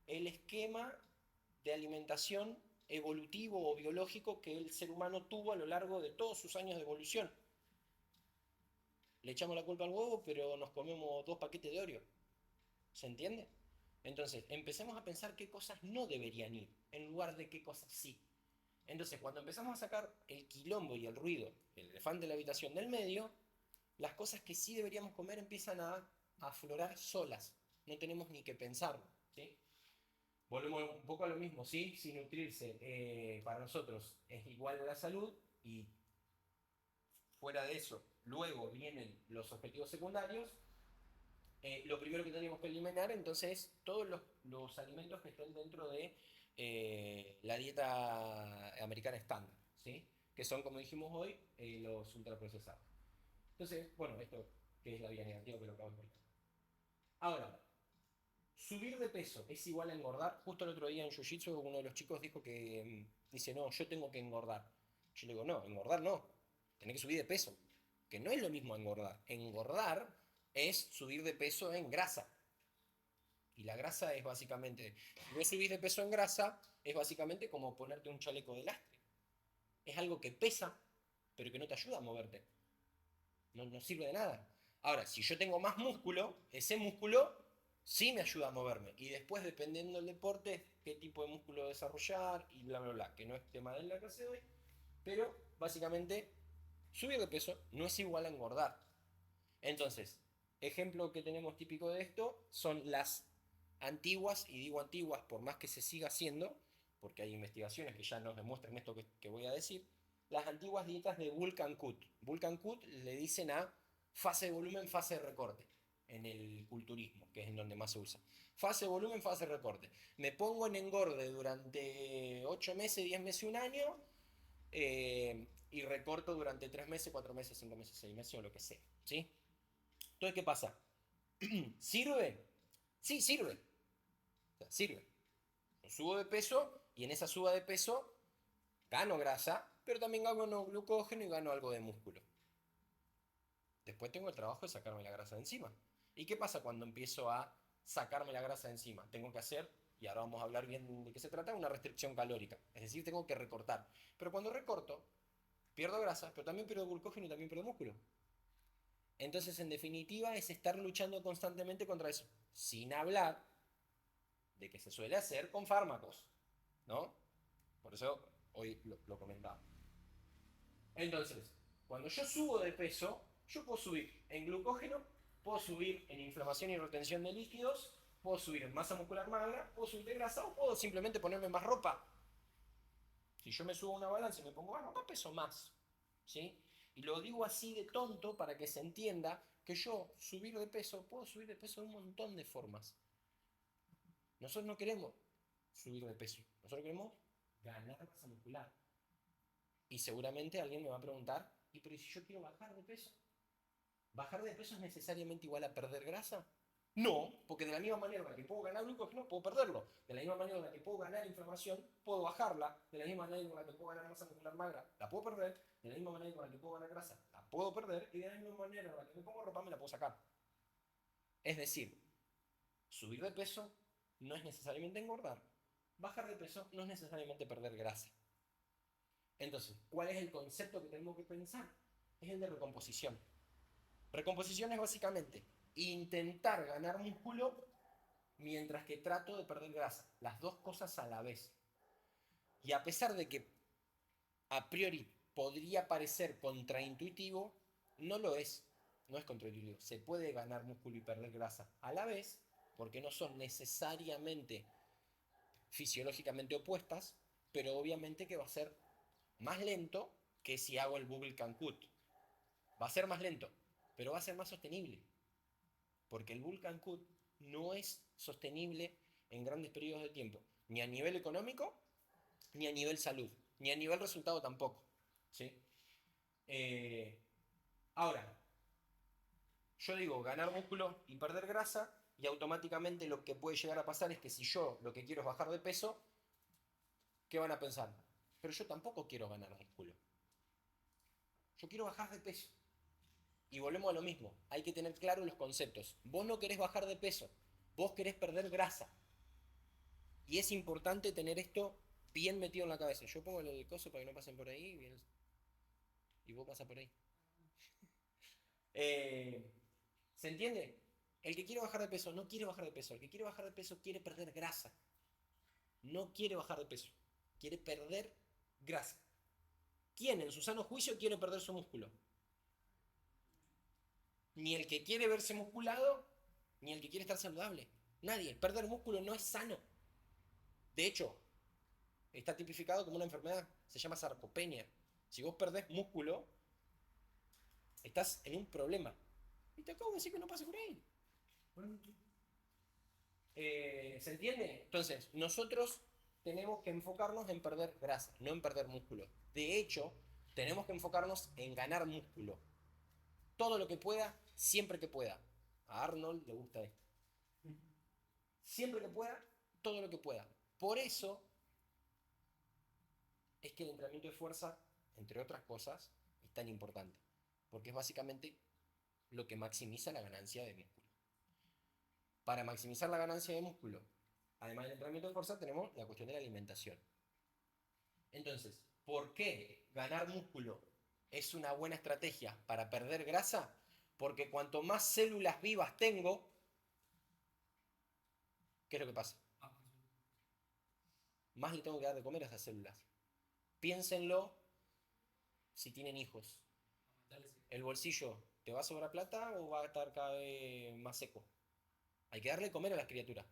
el esquema de alimentación evolutivo o biológico que el ser humano tuvo a lo largo de todos sus años de evolución. Le echamos la culpa al huevo, pero nos comemos 2 paquetes de Oreo. ¿Se entiende? Entonces, empecemos a pensar qué cosas no deberían ir, en lugar de qué cosas sí. Entonces, cuando empezamos a sacar el quilombo y el ruido, el elefante de la habitación del medio, las cosas que sí deberíamos comer empiezan a aflorar solas. No tenemos ni que pensarlo, ¿sí? Volvemos un poco a lo mismo, ¿sí? Si nutrirse para nosotros es igual a la salud y fuera de eso, luego vienen los objetivos secundarios, lo primero que tenemos que eliminar entonces es todos los alimentos que estén dentro de la dieta americana estándar, ¿sí? Que son, como dijimos hoy, los ultraprocesados. Entonces, bueno, esto que es la vía negativa que lo acabo de explicar. Ahora, subir de peso es igual a engordar. Justo el otro día en Jiu-Jitsu uno de los chicos dijo que dice, no, yo tengo que engordar. Yo le digo, no, engordar no. tenés que subir de peso, que no es lo mismo engordar. Engordar es subir de peso en grasa. Y la grasa es básicamente, si vos subís de peso en grasa, es básicamente como ponerte un chaleco de lastre. Es algo que pesa, pero que no te ayuda a moverte. No sirve de nada. Ahora, si yo tengo más músculo, ese músculo sí me ayuda a moverme. Y después, dependiendo del deporte, qué tipo de músculo desarrollar y bla, bla, bla, que no es tema de la clase de hoy. Pero, básicamente, subir de peso no es igual a engordar. Entonces, ejemplo que tenemos típico de esto son las antiguas, y digo antiguas por más que se siga haciendo, porque hay investigaciones que ya nos demuestran esto que voy a decir, las antiguas dietas de bulk and cut. Bulk and cut le dicen a fase de volumen, fase de recorte en el culturismo, que es en donde más se usa. Fase de volumen, fase de recorte. Me pongo en engorde durante 8 meses, 10 meses, un año, y recorto durante 3 meses, 4 meses, 5 meses, 6 meses o lo que sea. ¿Sí? Entonces, ¿qué pasa? ¿Sirve? Sí, sirve. O sea, sirve. Yo subo de peso y en esa suba de peso gano grasa, pero también gano glucógeno y gano algo de músculo. Después tengo el trabajo de sacarme la grasa de encima. ¿Y qué pasa cuando empiezo a sacarme la grasa de encima? Tengo que hacer, y ahora vamos a hablar bien de qué se trata, una restricción calórica. Es decir, tengo que recortar. Pero cuando recorto, pierdo grasa, pero también pierdo glucógeno y también pierdo músculo. Entonces, en definitiva, es estar luchando constantemente contra eso. Sin hablar de que se suele hacer con fármacos, ¿no? Por eso hoy lo comentaba. Entonces, cuando yo subo de peso, yo puedo subir en glucógeno, puedo subir en inflamación y retención de líquidos, puedo subir en masa muscular magra, puedo subir de grasa o puedo simplemente ponerme más ropa. Si yo me subo a una balanza y me pongo más ropa, peso más. ¿Sí? Y lo digo así de tonto para que se entienda que yo subir de peso, puedo subir de peso de un montón de formas. Nosotros no queremos subir de peso, nosotros queremos ganar masa muscular. Y seguramente alguien me va a preguntar, ¿y pero si yo quiero bajar de peso? ¿Bajar de peso es necesariamente igual a perder grasa? No, porque de la misma manera en la que puedo ganar glucógeno, puedo perderlo. De la misma manera en la que puedo ganar inflamación, puedo bajarla. De la misma manera en la que puedo ganar masa muscular magra, la puedo perder. De la misma manera en la que puedo ganar grasa, la puedo perder. Y de la misma manera en la que me pongo ropa, me la puedo sacar. Es decir, subir de peso no es necesariamente engordar. Bajar de peso no es necesariamente perder grasa. Entonces, ¿cuál es el concepto que tenemos que pensar? Es el de recomposición. Recomposición es básicamente intentar ganar músculo mientras que trato de perder grasa. Las dos cosas a la vez. Y a pesar de que a priori podría parecer contraintuitivo, no lo es. No es contraintuitivo. Se puede ganar músculo y perder grasa a la vez porque no son necesariamente fisiológicamente opuestas, pero obviamente que va a ser más lento que si hago el Google Can Cut. Va a ser más lento, pero va a ser más sostenible. Porque el Bull Can Cut no es sostenible en grandes periodos de tiempo, ni a nivel económico, ni a nivel salud, ni a nivel resultado tampoco. ¿Sí? Eh, Ahora, yo digo ganar músculo y perder grasa, y automáticamente lo que puede llegar a pasar es que si yo lo que quiero es bajar de peso, ¿qué van a pensar? Pero yo tampoco quiero ganar músculo. Yo quiero bajar de peso. Y volvemos a lo mismo, hay que tener claro los conceptos. Vos no querés bajar de peso, vos querés perder grasa. Y es importante tener esto bien metido en la cabeza. Yo pongo el coso para que no pasen por ahí y vos pasas por ahí. Eh, ¿Se entiende? El que quiere bajar de peso no quiere bajar de peso. El que quiere bajar de peso quiere perder grasa. No quiere bajar de peso. Quiere perder grasa. ¿Quién en su sano juicio quiere perder su músculo? Ni el que quiere verse musculado, ni el que quiere estar saludable. Nadie. Perder músculo no es sano. De hecho, está tipificado como una enfermedad. Se llama sarcopenia. Si vos perdés músculo, estás en un problema. Y te acabo de decir que no pase por ahí. ¿Se entiende? Entonces, nosotros tenemos que enfocarnos en perder grasa, no en perder músculo. De hecho, tenemos que enfocarnos en ganar músculo. Todo lo que pueda, siempre que pueda. A Arnold le gusta esto. Siempre que pueda, todo lo que pueda. Por eso es que el entrenamiento de fuerza, entre otras cosas, tan importante, porque es básicamente lo que maximiza la ganancia de músculo. Para maximizar la ganancia de músculo, además del entrenamiento de fuerza, tenemos la cuestión de la alimentación. Entonces, ¿por qué ganar músculo es una buena estrategia para perder grasa? Porque cuanto más células vivas tengo, ¿qué es lo que pasa? Más le tengo que dar de comer a esas células. Piénsenlo si tienen hijos. ¿El bolsillo te va a sobrar plata o va a estar cada vez más seco? Hay que darle de comer a las criaturas.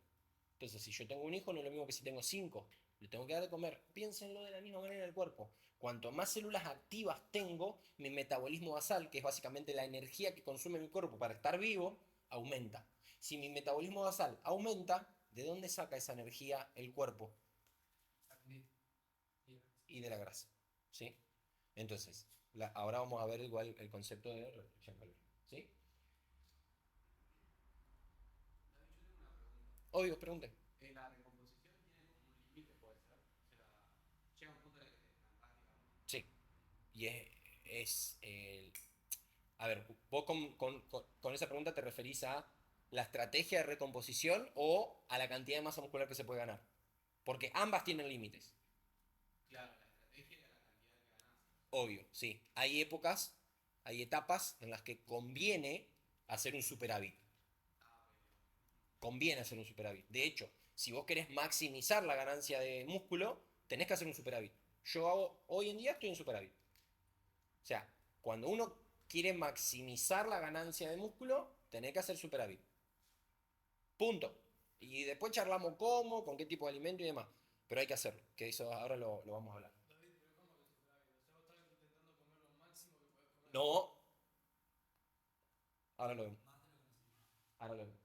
Entonces, si yo tengo un hijo, no es lo mismo que si tengo 5. Le tengo que dar de comer. Piénsenlo de la misma manera en el cuerpo. Cuanto más células activas tengo, mi metabolismo basal, que es básicamente la energía que consume mi cuerpo para estar vivo, aumenta. Si mi metabolismo basal aumenta, ¿de dónde saca esa energía el cuerpo? Y de la grasa. ¿Sí? Entonces, ahora vamos a ver igual el concepto de restricción calórica. ¿Sí? Obvio, pregunte. La recomposición tiene como un límite, puede ser. O sea, llega un punto en el que te estancás, digamos. Sí. Y es a ver, vos con esa pregunta te referís a la estrategia de recomposición o a la cantidad de masa muscular que se puede ganar. Porque ambas tienen límites. Claro, la estrategia y la cantidad que ganás. Obvio, sí. Hay épocas, hay etapas en las que conviene hacer un superávit. Conviene hacer un superávit. De hecho, si vos querés maximizar la ganancia de músculo, tenés que hacer un superávit. Hoy en día estoy en superávit. O sea, cuando uno quiere maximizar la ganancia de músculo, tenés que hacer superávit. Punto. Y después charlamos cómo, con qué tipo de alimento y demás. Pero hay que hacerlo, que eso ahora lo vamos a hablar. David, pero ¿cómo que superávit? O sea, vos estás intentando comer lo máximo que podés comer. No, ahora lo vemos. Ahora lo vemos.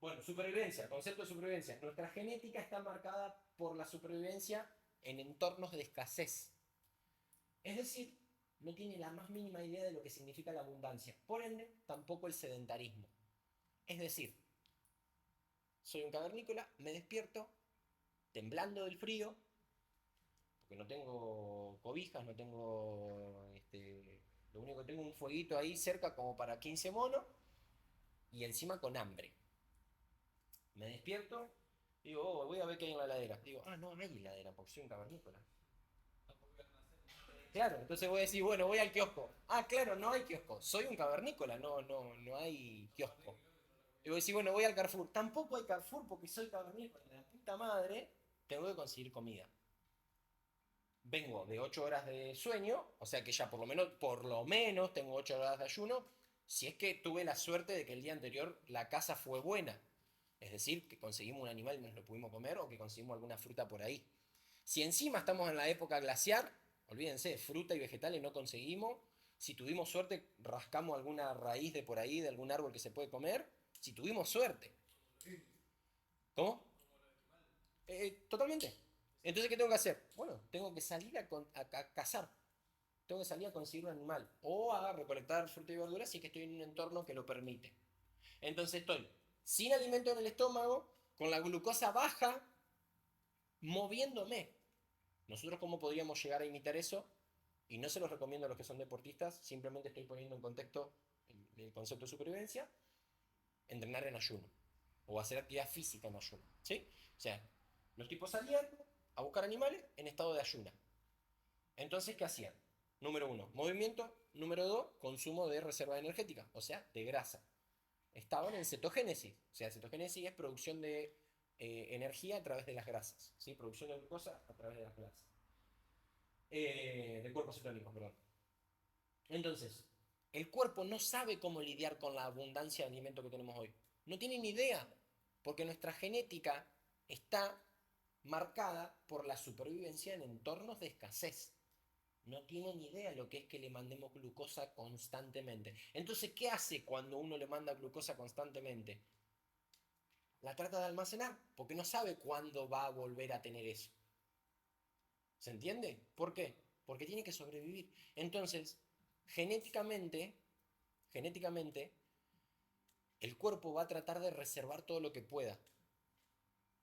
Bueno, supervivencia, concepto de supervivencia. Nuestra genética está marcada por la supervivencia en entornos de escasez. Es decir, no tiene la más mínima idea de lo que significa la abundancia. Por ende, tampoco el sedentarismo. Es decir, soy un cavernícola, me despierto temblando del frío, porque no tengo cobijas, no tengo, lo único que tengo es un fueguito ahí cerca como para 15 monos, y encima con hambre. Me despierto, digo, oh, voy a ver qué hay en la heladera. Digo, ah, no hay heladera, porque soy un cavernícola. Claro, entonces voy a decir, bueno, voy al kiosco. Ah, claro, no hay kiosco. Soy un cavernícola, no hay kiosco. Y voy a decir, bueno, voy al Carrefour. Tampoco hay Carrefour porque soy cavernícola. De la puta madre, tengo que conseguir comida. Vengo de 8 horas de sueño, o sea que ya por lo menos tengo 8 horas de ayuno, si es que tuve la suerte de que el día anterior la caza fue buena. Es decir, que conseguimos un animal y nos lo pudimos comer o que conseguimos alguna fruta por ahí. Si encima estamos en la época glaciar, olvídense, fruta y vegetales no conseguimos. Si tuvimos suerte, rascamos alguna raíz de por ahí, de algún árbol que se puede comer. Si tuvimos suerte. ¿Cómo? Totalmente. Entonces, ¿qué tengo que hacer? Bueno, tengo que salir a cazar. Tengo que salir a conseguir un animal. O a recolectar fruta y verduras si es que estoy en un entorno que lo permite. Entonces estoy sin alimento en el estómago, con la glucosa baja, moviéndome. ¿Nosotros cómo podríamos llegar a imitar eso? Y no se los recomiendo a los que son deportistas, simplemente estoy poniendo en contexto el concepto de supervivencia, entrenar en ayuno o hacer actividad física en ayuno. ¿Sí? O sea, los tipos salían a buscar animales en estado de ayuna. Entonces, ¿qué hacían? Número uno, movimiento. Número dos, consumo de reserva energética, o sea, de grasa. Estaban en cetogénesis. O sea, cetogénesis es producción de energía a través de las grasas. ¿Sí? Producción de glucosa a través de las grasas. Del cuerpo cetónico, perdón. Entonces, el cuerpo no sabe cómo lidiar con la abundancia de alimento que tenemos hoy. No tiene ni idea, porque nuestra genética está marcada por la supervivencia en entornos de escasez. No tiene ni idea lo que es que le mandemos glucosa constantemente. Entonces, ¿qué hace cuando uno le manda glucosa constantemente? La trata de almacenar, porque no sabe cuándo va a volver a tener eso. ¿Se entiende? ¿Por qué? Porque tiene que sobrevivir. Entonces, genéticamente, el cuerpo va a tratar de reservar todo lo que pueda,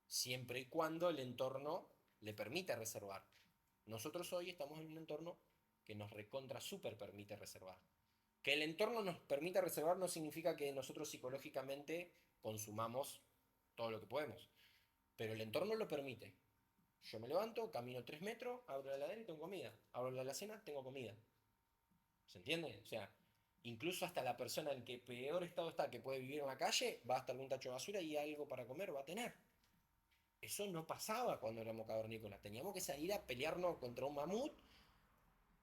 siempre y cuando el entorno le permita reservar. Nosotros hoy estamos en un entorno que nos recontra súper permite reservar. Que el entorno nos permita reservar no significa que nosotros psicológicamente consumamos todo lo que podemos, pero el entorno lo permite. Yo me levanto, camino 3 metros, abro la heladera y tengo comida. Abro la alacena, tengo comida. ¿Se entiende? O sea, incluso hasta la persona en que peor estado está, que puede vivir en la calle, va hasta algún tacho de basura y algo para comer va a tener. Eso no pasaba cuando éramos cavernícolas. Teníamos que salir a pelearnos contra un mamut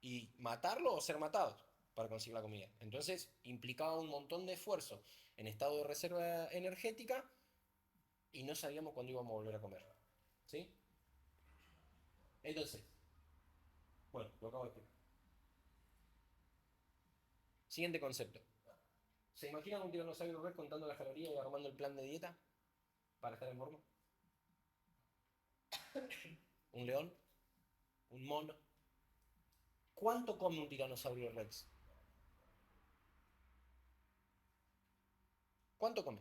y matarlo o ser matados para conseguir la comida. Entonces implicaba un montón de esfuerzo en estado de reserva energética y no sabíamos cuándo íbamos a volver a comer. ¿Sí? Entonces, bueno, lo acabo de explicar. Siguiente concepto. ¿Se imaginan un tiranosaurio rex contando las calorías y armando el plan de dieta para estar en forma? ¿Un león? ¿Un mono? ¿Cuánto come un tiranosaurio rex? ¿Cuánto come?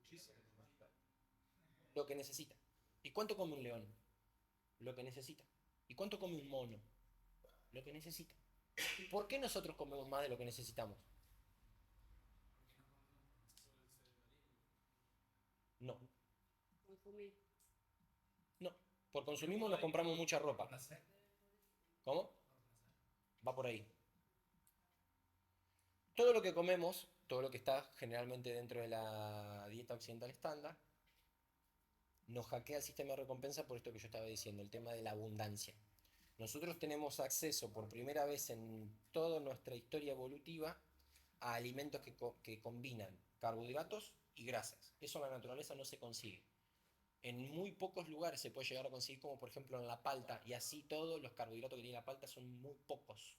Muchísimo. Lo que necesita. ¿Y cuánto come un león? Lo que necesita. ¿Y cuánto come un mono? Lo que necesita. ¿Por qué nosotros comemos más de lo que necesitamos? No, Consumir. no. Por consumismo nos compramos mucha ropa. ¿Cómo? Va por ahí. Todo lo que comemos, todo lo que está generalmente dentro de la dieta occidental estándar, nos hackea el sistema de recompensa por esto que yo estaba diciendo, el tema de la abundancia. Nosotros tenemos acceso por primera vez en toda nuestra historia evolutiva a alimentos que combinan carbohidratos y grasas. Eso en la naturaleza no se consigue. En muy pocos lugares se puede llegar a conseguir, como por ejemplo en la palta, y así todos los carbohidratos que tiene la palta son muy pocos.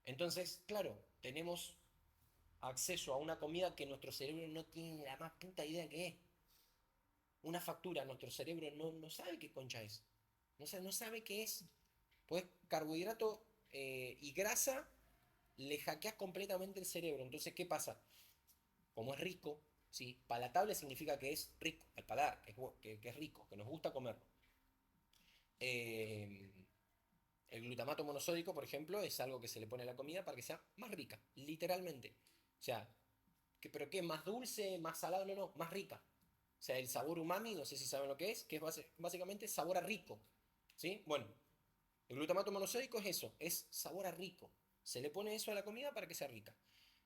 Entonces, claro, tenemos acceso a una comida que nuestro cerebro no tiene la más puta idea que es. Una factura, nuestro cerebro no sabe qué concha es. No sabe qué es. Pues carbohidrato y grasa le hackeas completamente el cerebro. Entonces, ¿qué pasa? Como es rico, ¿sí? Palatable significa que es rico, el paladar, que es rico, que nos gusta comerlo. Eh, el glutamato monosódico, por ejemplo, es algo que se le pone a la comida para que sea más rica, literalmente. O sea, ¿pero qué? ¿Más dulce? ¿Más salado? No, más rica. O sea, el sabor umami, no sé si saben lo que es básicamente sabor a rico. ¿Sí? Bueno, el glutamato monosódico es eso, es sabor a rico. Se le pone eso a la comida para que sea rica.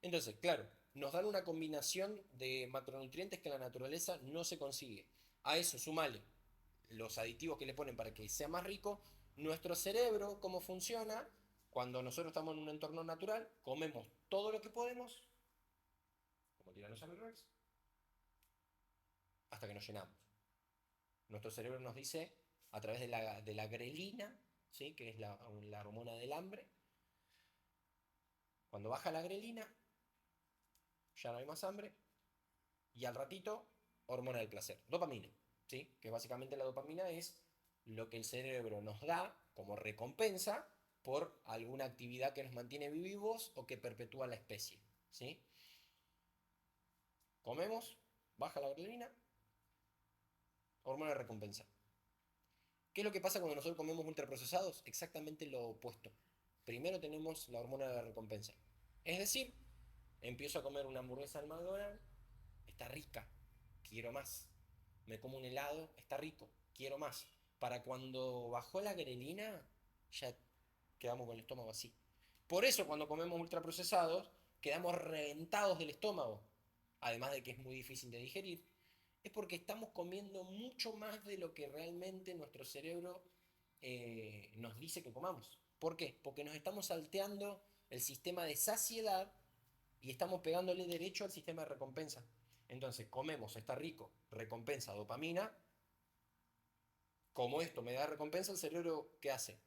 Entonces, claro, nos dan una combinación de macronutrientes que en la naturaleza no se consigue. A eso sumale los aditivos que le ponen para que sea más rico. Nuestro cerebro, cómo funciona, cuando nosotros estamos en un entorno natural, comemos todo lo que podemos, como Tiranosaurio Rex, hasta que nos llenamos. Nuestro cerebro nos dice, a través de la grelina, ¿sí? Que es la hormona del hambre, cuando baja la grelina, ya no hay más hambre, y al ratito, hormona del placer, dopamina, ¿sí? Que básicamente la dopamina es lo que el cerebro nos da como recompensa por alguna actividad que nos mantiene vivos o que perpetúa la especie, ¿sí? Comemos, baja la grelina, hormona de recompensa. ¿Qué es lo que pasa cuando nosotros comemos ultraprocesados? Exactamente lo opuesto. Primero tenemos la hormona de recompensa. Es decir, empiezo a comer una hamburguesa del McDonald's, está rica, quiero más. Me como un helado, está rico, quiero más. Para cuando bajó la grelina, ya quedamos con el estómago así. Por eso cuando comemos ultraprocesados, quedamos reventados del estómago. Además de que es muy difícil de digerir, es porque estamos comiendo mucho más de lo que realmente nuestro cerebro nos dice que comamos. ¿Por qué? Porque nos estamos salteando el sistema de saciedad y estamos pegándole derecho al sistema de recompensa. Entonces, comemos, está rico, recompensa, dopamina. Como esto me da recompensa, el cerebro, ¿qué hace?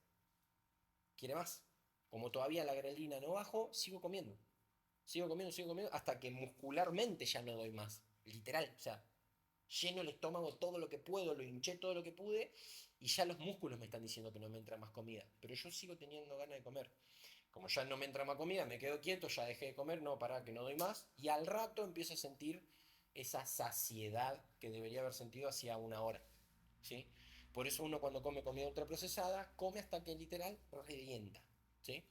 Quiere más. Como todavía la grelina no bajó, sigo comiendo. Sigo comiendo, hasta que muscularmente ya no doy más. Literal, o sea, lleno el estómago todo lo que puedo, lo hinché todo lo que pude y ya los músculos me están diciendo que no me entra más comida. Pero yo sigo teniendo ganas de comer. Como ya no me entra más comida, me quedo quieto, ya dejé de comer, no, para que no doy más. Y al rato empiezo a sentir esa saciedad que debería haber sentido hacía una hora. ¿Sí? Por eso uno cuando come comida ultraprocesada, come hasta que literal revienta. ¿sí?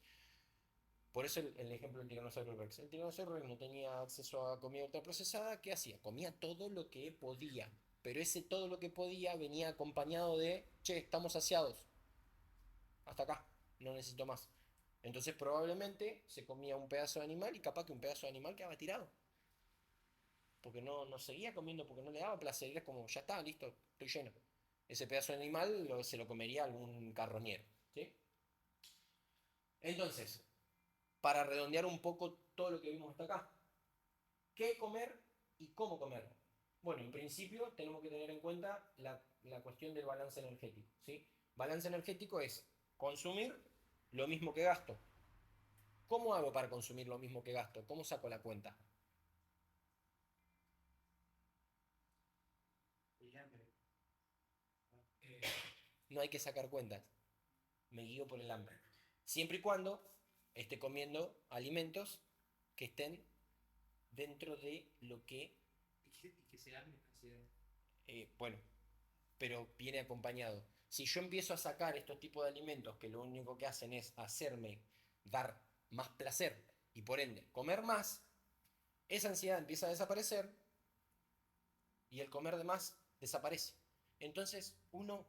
Por eso el ejemplo del tiranosaurio Rex. El tiranosaurio Rex no tenía acceso a comida ultraprocesada. ¿Qué hacía? Comía todo lo que podía. Pero ese todo lo que podía venía acompañado de, che, estamos saciados. Hasta acá. No necesito más. Entonces probablemente se comía un pedazo de animal y capaz que un pedazo de animal quedaba tirado. Porque no seguía comiendo, porque no le daba placer. Era como, ya está, listo, estoy lleno. Ese pedazo de animal se lo comería algún carroñero. ¿Sí? Entonces, para redondear un poco todo lo que vimos hasta acá, ¿qué comer y cómo comer? Bueno, en principio tenemos que tener en cuenta la cuestión del balance energético. ¿Sí? Balance energético es consumir lo mismo que gasto. ¿Cómo hago para consumir lo mismo que gasto? ¿Cómo saco la cuenta? El hambre. No hay que sacar cuentas. Me guío por el hambre. Siempre y cuando esté comiendo alimentos que estén dentro de lo que, Y que se arme ansiedad. bueno, pero viene acompañado. Si yo empiezo a sacar estos tipos de alimentos que lo único que hacen es hacerme dar más placer y por ende comer más, esa ansiedad empieza a desaparecer y el comer de más desaparece. Entonces uno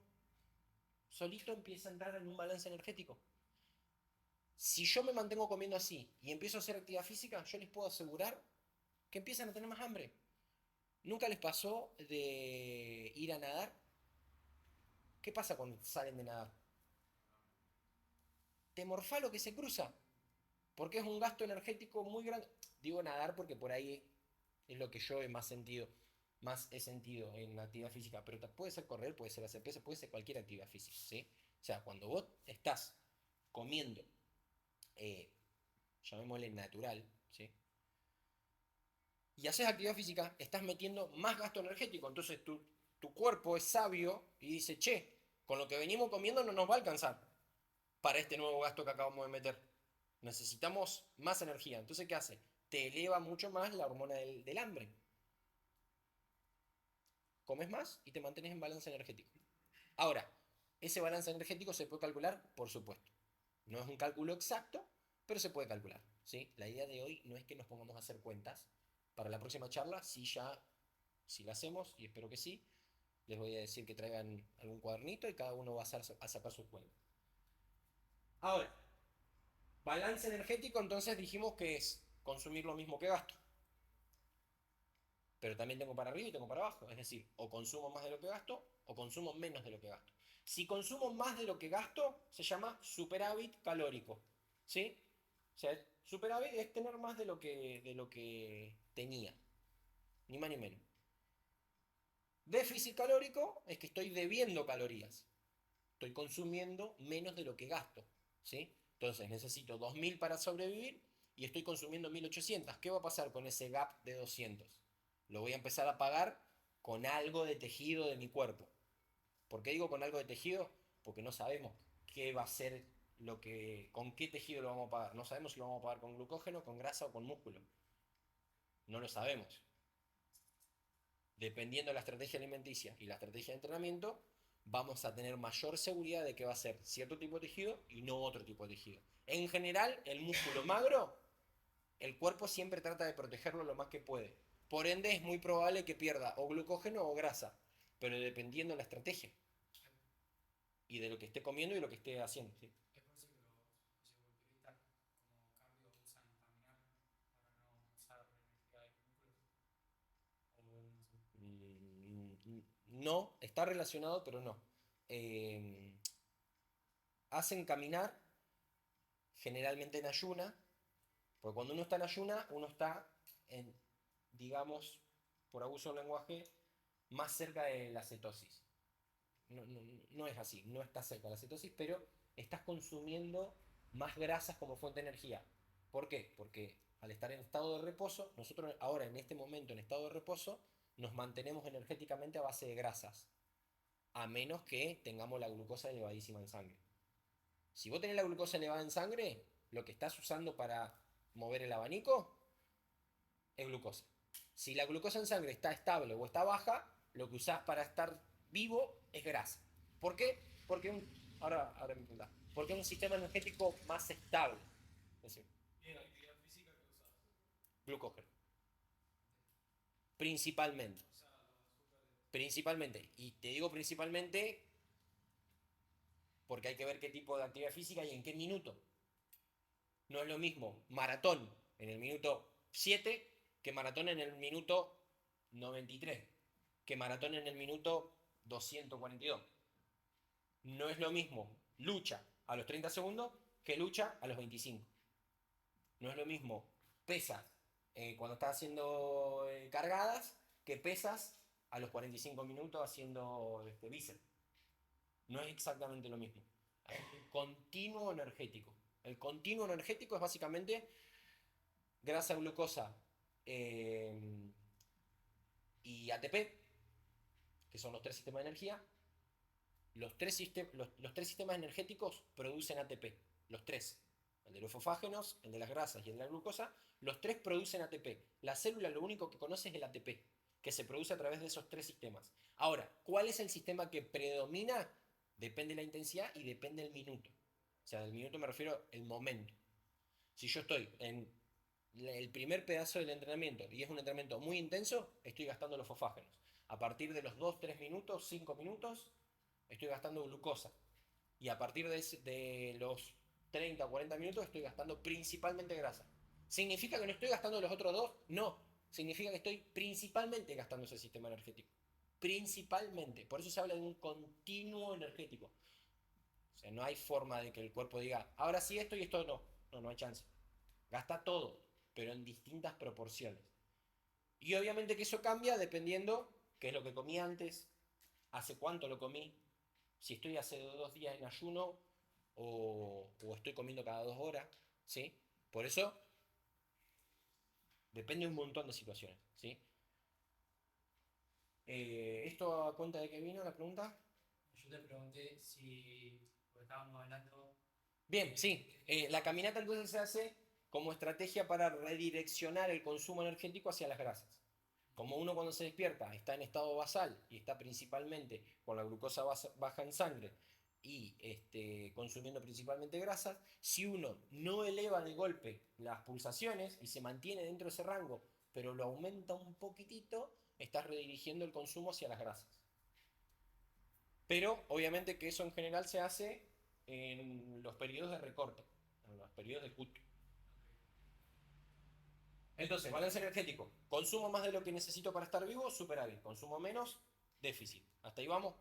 solito empieza a entrar en un balance energético. Si yo me mantengo comiendo así y empiezo a hacer actividad física, yo les puedo asegurar que empiezan a tener más hambre. ¿Nunca les pasó de ir a nadar? ¿Qué pasa cuando salen de nadar? Te morfá lo que se cruza, porque es un gasto energético muy grande. Digo nadar porque por ahí es lo que yo he más he sentido en la actividad física, pero puede ser correr, puede ser hacer pesas, puede ser cualquier actividad física, ¿sí? O sea, cuando vos estás comiendo, eh, llamémosle natural, ¿sí? Y haces actividad física, estás metiendo más gasto energético. Entonces tu cuerpo es sabio y dice, che, con lo que venimos comiendo no nos va a alcanzar para este nuevo gasto que acabamos de meter. Necesitamos más energía. Entonces, ¿qué hace? Te eleva mucho más la hormona del hambre. Comes más y te mantienes en balance energético. Ahora, ¿ese balance energético se puede calcular? Por supuesto. No es un cálculo exacto, pero se puede calcular. ¿Sí? La idea de hoy no es que nos pongamos a hacer cuentas. Para la próxima charla, si la hacemos, y espero que sí, les voy a decir que traigan algún cuadernito y cada uno va a sacar sus cuentas. Ahora, balance energético, entonces dijimos que es consumir lo mismo que gasto. Pero también tengo para arriba y tengo para abajo. Es decir, o consumo más de lo que gasto o consumo menos de lo que gasto. Si consumo más de lo que gasto, se llama superávit calórico. ¿Sí? O sea, superávit es tener más de lo que tenía. Ni más ni menos. Déficit calórico es que estoy debiendo calorías. Estoy consumiendo menos de lo que gasto. ¿Sí? Entonces necesito 2000 para sobrevivir y estoy consumiendo 1800. ¿Qué va a pasar con ese gap de 200? Lo voy a empezar a pagar con algo de tejido de mi cuerpo. ¿Por qué digo con algo de tejido? Porque no sabemos qué va a ser con qué tejido lo vamos a pagar. No sabemos si lo vamos a pagar con glucógeno, con grasa o con músculo. No lo sabemos. Dependiendo de la estrategia alimenticia y la estrategia de entrenamiento, vamos a tener mayor seguridad de que va a ser cierto tipo de tejido y no otro tipo de tejido. En general, el músculo magro, el cuerpo siempre trata de protegerlo lo más que puede. Por ende, es muy probable que pierda o glucógeno o grasa, pero dependiendo de la estrategia y de lo que esté comiendo y lo que esté haciendo. ¿Sí? Es por eso que los fisiculturistas como cardio usan caminar para no usar energía de músculos. O no sé. No, está relacionado, pero no. Eh, hacen caminar generalmente en ayuna, porque cuando uno está en ayuna, uno está en, digamos, por abuso del lenguaje, más cerca de la cetosis. No es así, no estás cerca de la cetosis, pero estás consumiendo más grasas como fuente de energía. ¿Por qué? Porque al estar en estado de reposo, nosotros ahora en este momento en estado de reposo, nos mantenemos energéticamente a base de grasas, a menos que tengamos la glucosa elevadísima en sangre. Si vos tenés la glucosa elevada en sangre, lo que estás usando para mover el abanico es glucosa. Si la glucosa en sangre está estable o está baja, lo que usás para estar vivo es grasa. ¿Por qué? Porque ahora me preguntás. Porque es un sistema energético más estable. Es decir, ¿Y en actividad física qué usás? glucógeno. Principalmente. O sea, los azúcares. Principalmente. Y te digo principalmente porque hay que ver qué tipo de actividad física y en qué minuto. No es lo mismo maratón en el minuto 7 que maratón en el minuto 93, que maratón en el minuto 242. No es lo mismo lucha a los 30 segundos que lucha a los 25. No es lo mismo pesas cuando estás haciendo cargadas que pesas a los 45 minutos haciendo bíceps. No es exactamente lo mismo. Hay un continuo energético. El continuo energético es básicamente grasa, glucosa y ATP, que son los tres sistemas de energía. Los tres sistemas energéticos producen ATP. Los tres. El de los fosfágenos, el de las grasas y el de la glucosa. Los tres producen ATP. La célula lo único que conoce es el ATP, que se produce a través de esos tres sistemas. Ahora, ¿cuál es el sistema que predomina? Depende de la intensidad y depende del minuto. O sea, del minuto me refiero al momento. Si yo estoy en el primer pedazo del entrenamiento y es un entrenamiento muy intenso, estoy gastando los fosfágenos. A partir de los 2, 3 minutos, 5 minutos, estoy gastando glucosa. Y a partir de los 30 o 40 minutos estoy gastando principalmente grasa. ¿Significa que no estoy gastando los otros dos? No. Significa que estoy principalmente gastando ese sistema energético. Principalmente. Por eso se habla de un continuo energético. O sea, no hay forma de que el cuerpo diga, ahora sí esto y esto no. No, no hay chance. Gasta todo, pero en distintas proporciones. Y obviamente que eso cambia dependiendo qué es lo que comí antes, hace cuánto lo comí, si estoy hace 2 días en ayuno o estoy comiendo cada 2 horas, ¿sí? Por eso depende de un montón de situaciones, ¿sí? ¿Esto a cuenta de qué vino la pregunta? Yo te pregunté si, porque estábamos hablando, Bien, sí. La caminata entonces se hace como estrategia para redireccionar el consumo energético hacia las grasas. Como uno cuando se despierta está en estado basal y está principalmente con la glucosa baja en sangre y consumiendo principalmente grasas, si uno no eleva de golpe las pulsaciones y se mantiene dentro de ese rango, pero lo aumenta un poquitito, estás redirigiendo el consumo hacia las grasas. Pero obviamente que eso en general se hace en los periodos de recorte, en los periodos de cut. Entonces, balance energético. Consumo más de lo que necesito para estar vivo, superávit. Consumo menos, déficit. ¿Hasta ahí vamos?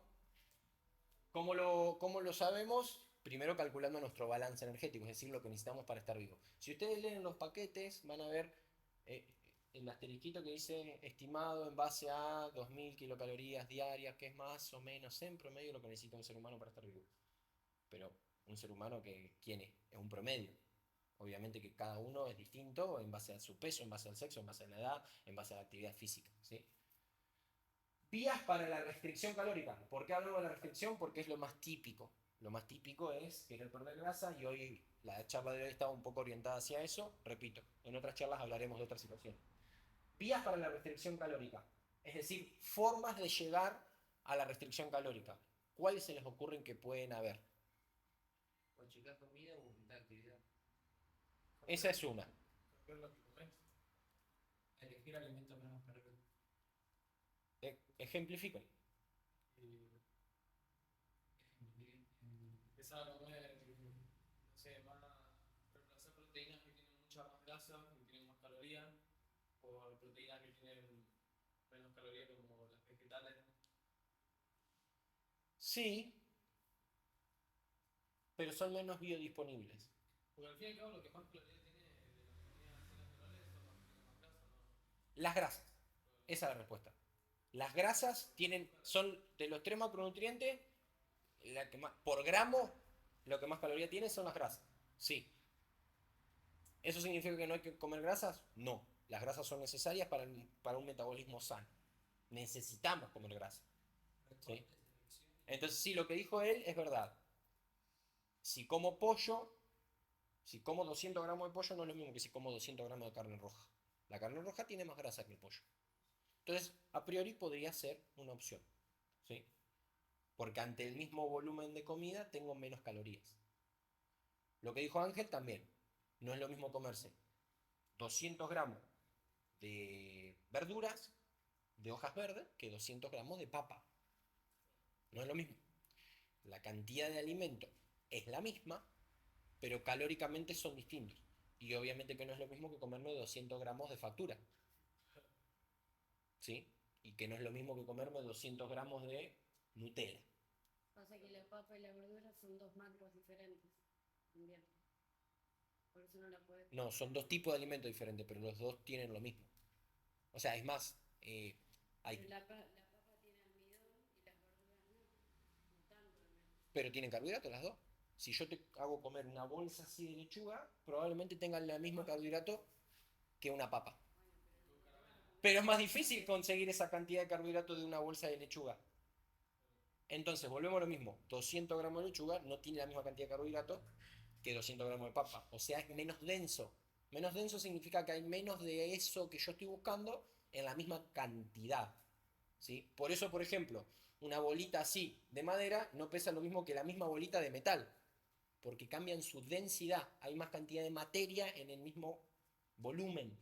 ¿Cómo lo sabemos? Primero calculando nuestro balance energético, es decir, lo que necesitamos para estar vivo. Si ustedes leen los paquetes, van a ver eh, el asterisquito que dice estimado en base a 2000 kilocalorías diarias, que es más o menos en promedio lo que necesita un ser humano para estar vivo. Pero un ser humano que, ¿quién es? Es un promedio. Obviamente que cada uno es distinto en base a su peso, en base al sexo, en base a la edad, en base a la actividad física, ¿sí? Vías para la restricción calórica. ¿Por qué hablamos de la restricción? Porque es lo más típico. Lo más típico es querer perder grasa y hoy la charla de hoy está un poco orientada hacia eso. Repito, en otras charlas hablaremos de otras situaciones. Vías para la restricción calórica. Es decir, formas de llegar a la restricción calórica. ¿Cuáles se les ocurren que pueden haber? O checar comida o aumentar actividad. Esa es una. Cambiar lo que comés. elegir alimentos menos calóricos. Ejemplifiquen. Y empezar a comer, no sé, más, reemplazar proteínas que tienen mucha más grasa, que tienen más calorías, por proteínas que tienen menos calorías como las vegetales. Sí, pero son menos biodisponibles. Porque al fin y al cabo lo que más calorías tiene de las comidas así naturales son las que tienen más grasa, ¿no? Las grasas. Esa es la respuesta. Las grasas son de los tres macronutrientes, la que más, por gramo, lo que más caloría tiene son las grasas. Sí. ¿Eso significa que no hay que comer grasas? No. Las grasas son necesarias para un metabolismo sano. Necesitamos comer grasa. ¿Sí? Entonces, sí, lo que dijo él es verdad. Si como pollo, si como 200 gramos de pollo, no es lo mismo que si como 200 gramos de carne roja. La carne roja tiene más grasa que el pollo. Entonces, a priori podría ser una opción. ¿Sí? Porque ante el mismo volumen de comida tengo menos calorías. Lo que dijo Ángel también. No es lo mismo comerse 200 gramos de verduras, de hojas verdes, que 200 gramos de papa. No es lo mismo. La cantidad de alimento es la misma, pero calóricamente son distintos. Y obviamente que no es lo mismo que comerme 200 gramos de factura. ¿Sí? Y que no es lo mismo que comerme 200 gramos de Nutella. Pasa que la papa y la verdura son dos macros diferentes. También. Por eso no la puedes. No, son dos tipos de alimentos diferentes, pero los dos tienen lo mismo. O sea, es más, hay, Pero la papa tiene almidón y las verduras no. No tanto almidón. pero tienen carbohidratos las dos. Si yo te hago comer una bolsa así de lechuga, probablemente tengan el mismo carbohidrato que una papa. Pero es más difícil conseguir esa cantidad de carbohidratos de una bolsa de lechuga. Entonces, volvemos a lo mismo. 200 gramos de lechuga no tiene la misma cantidad de carbohidratos que 200 gramos de papa. O sea, es menos denso. Menos denso significa que hay menos de eso que yo estoy buscando en la misma cantidad. ¿Sí? Por eso, por ejemplo, una bolita así de madera no pesa lo mismo que la misma bolita de metal. Porque cambian su densidad. Hay más cantidad de materia en el mismo volumen.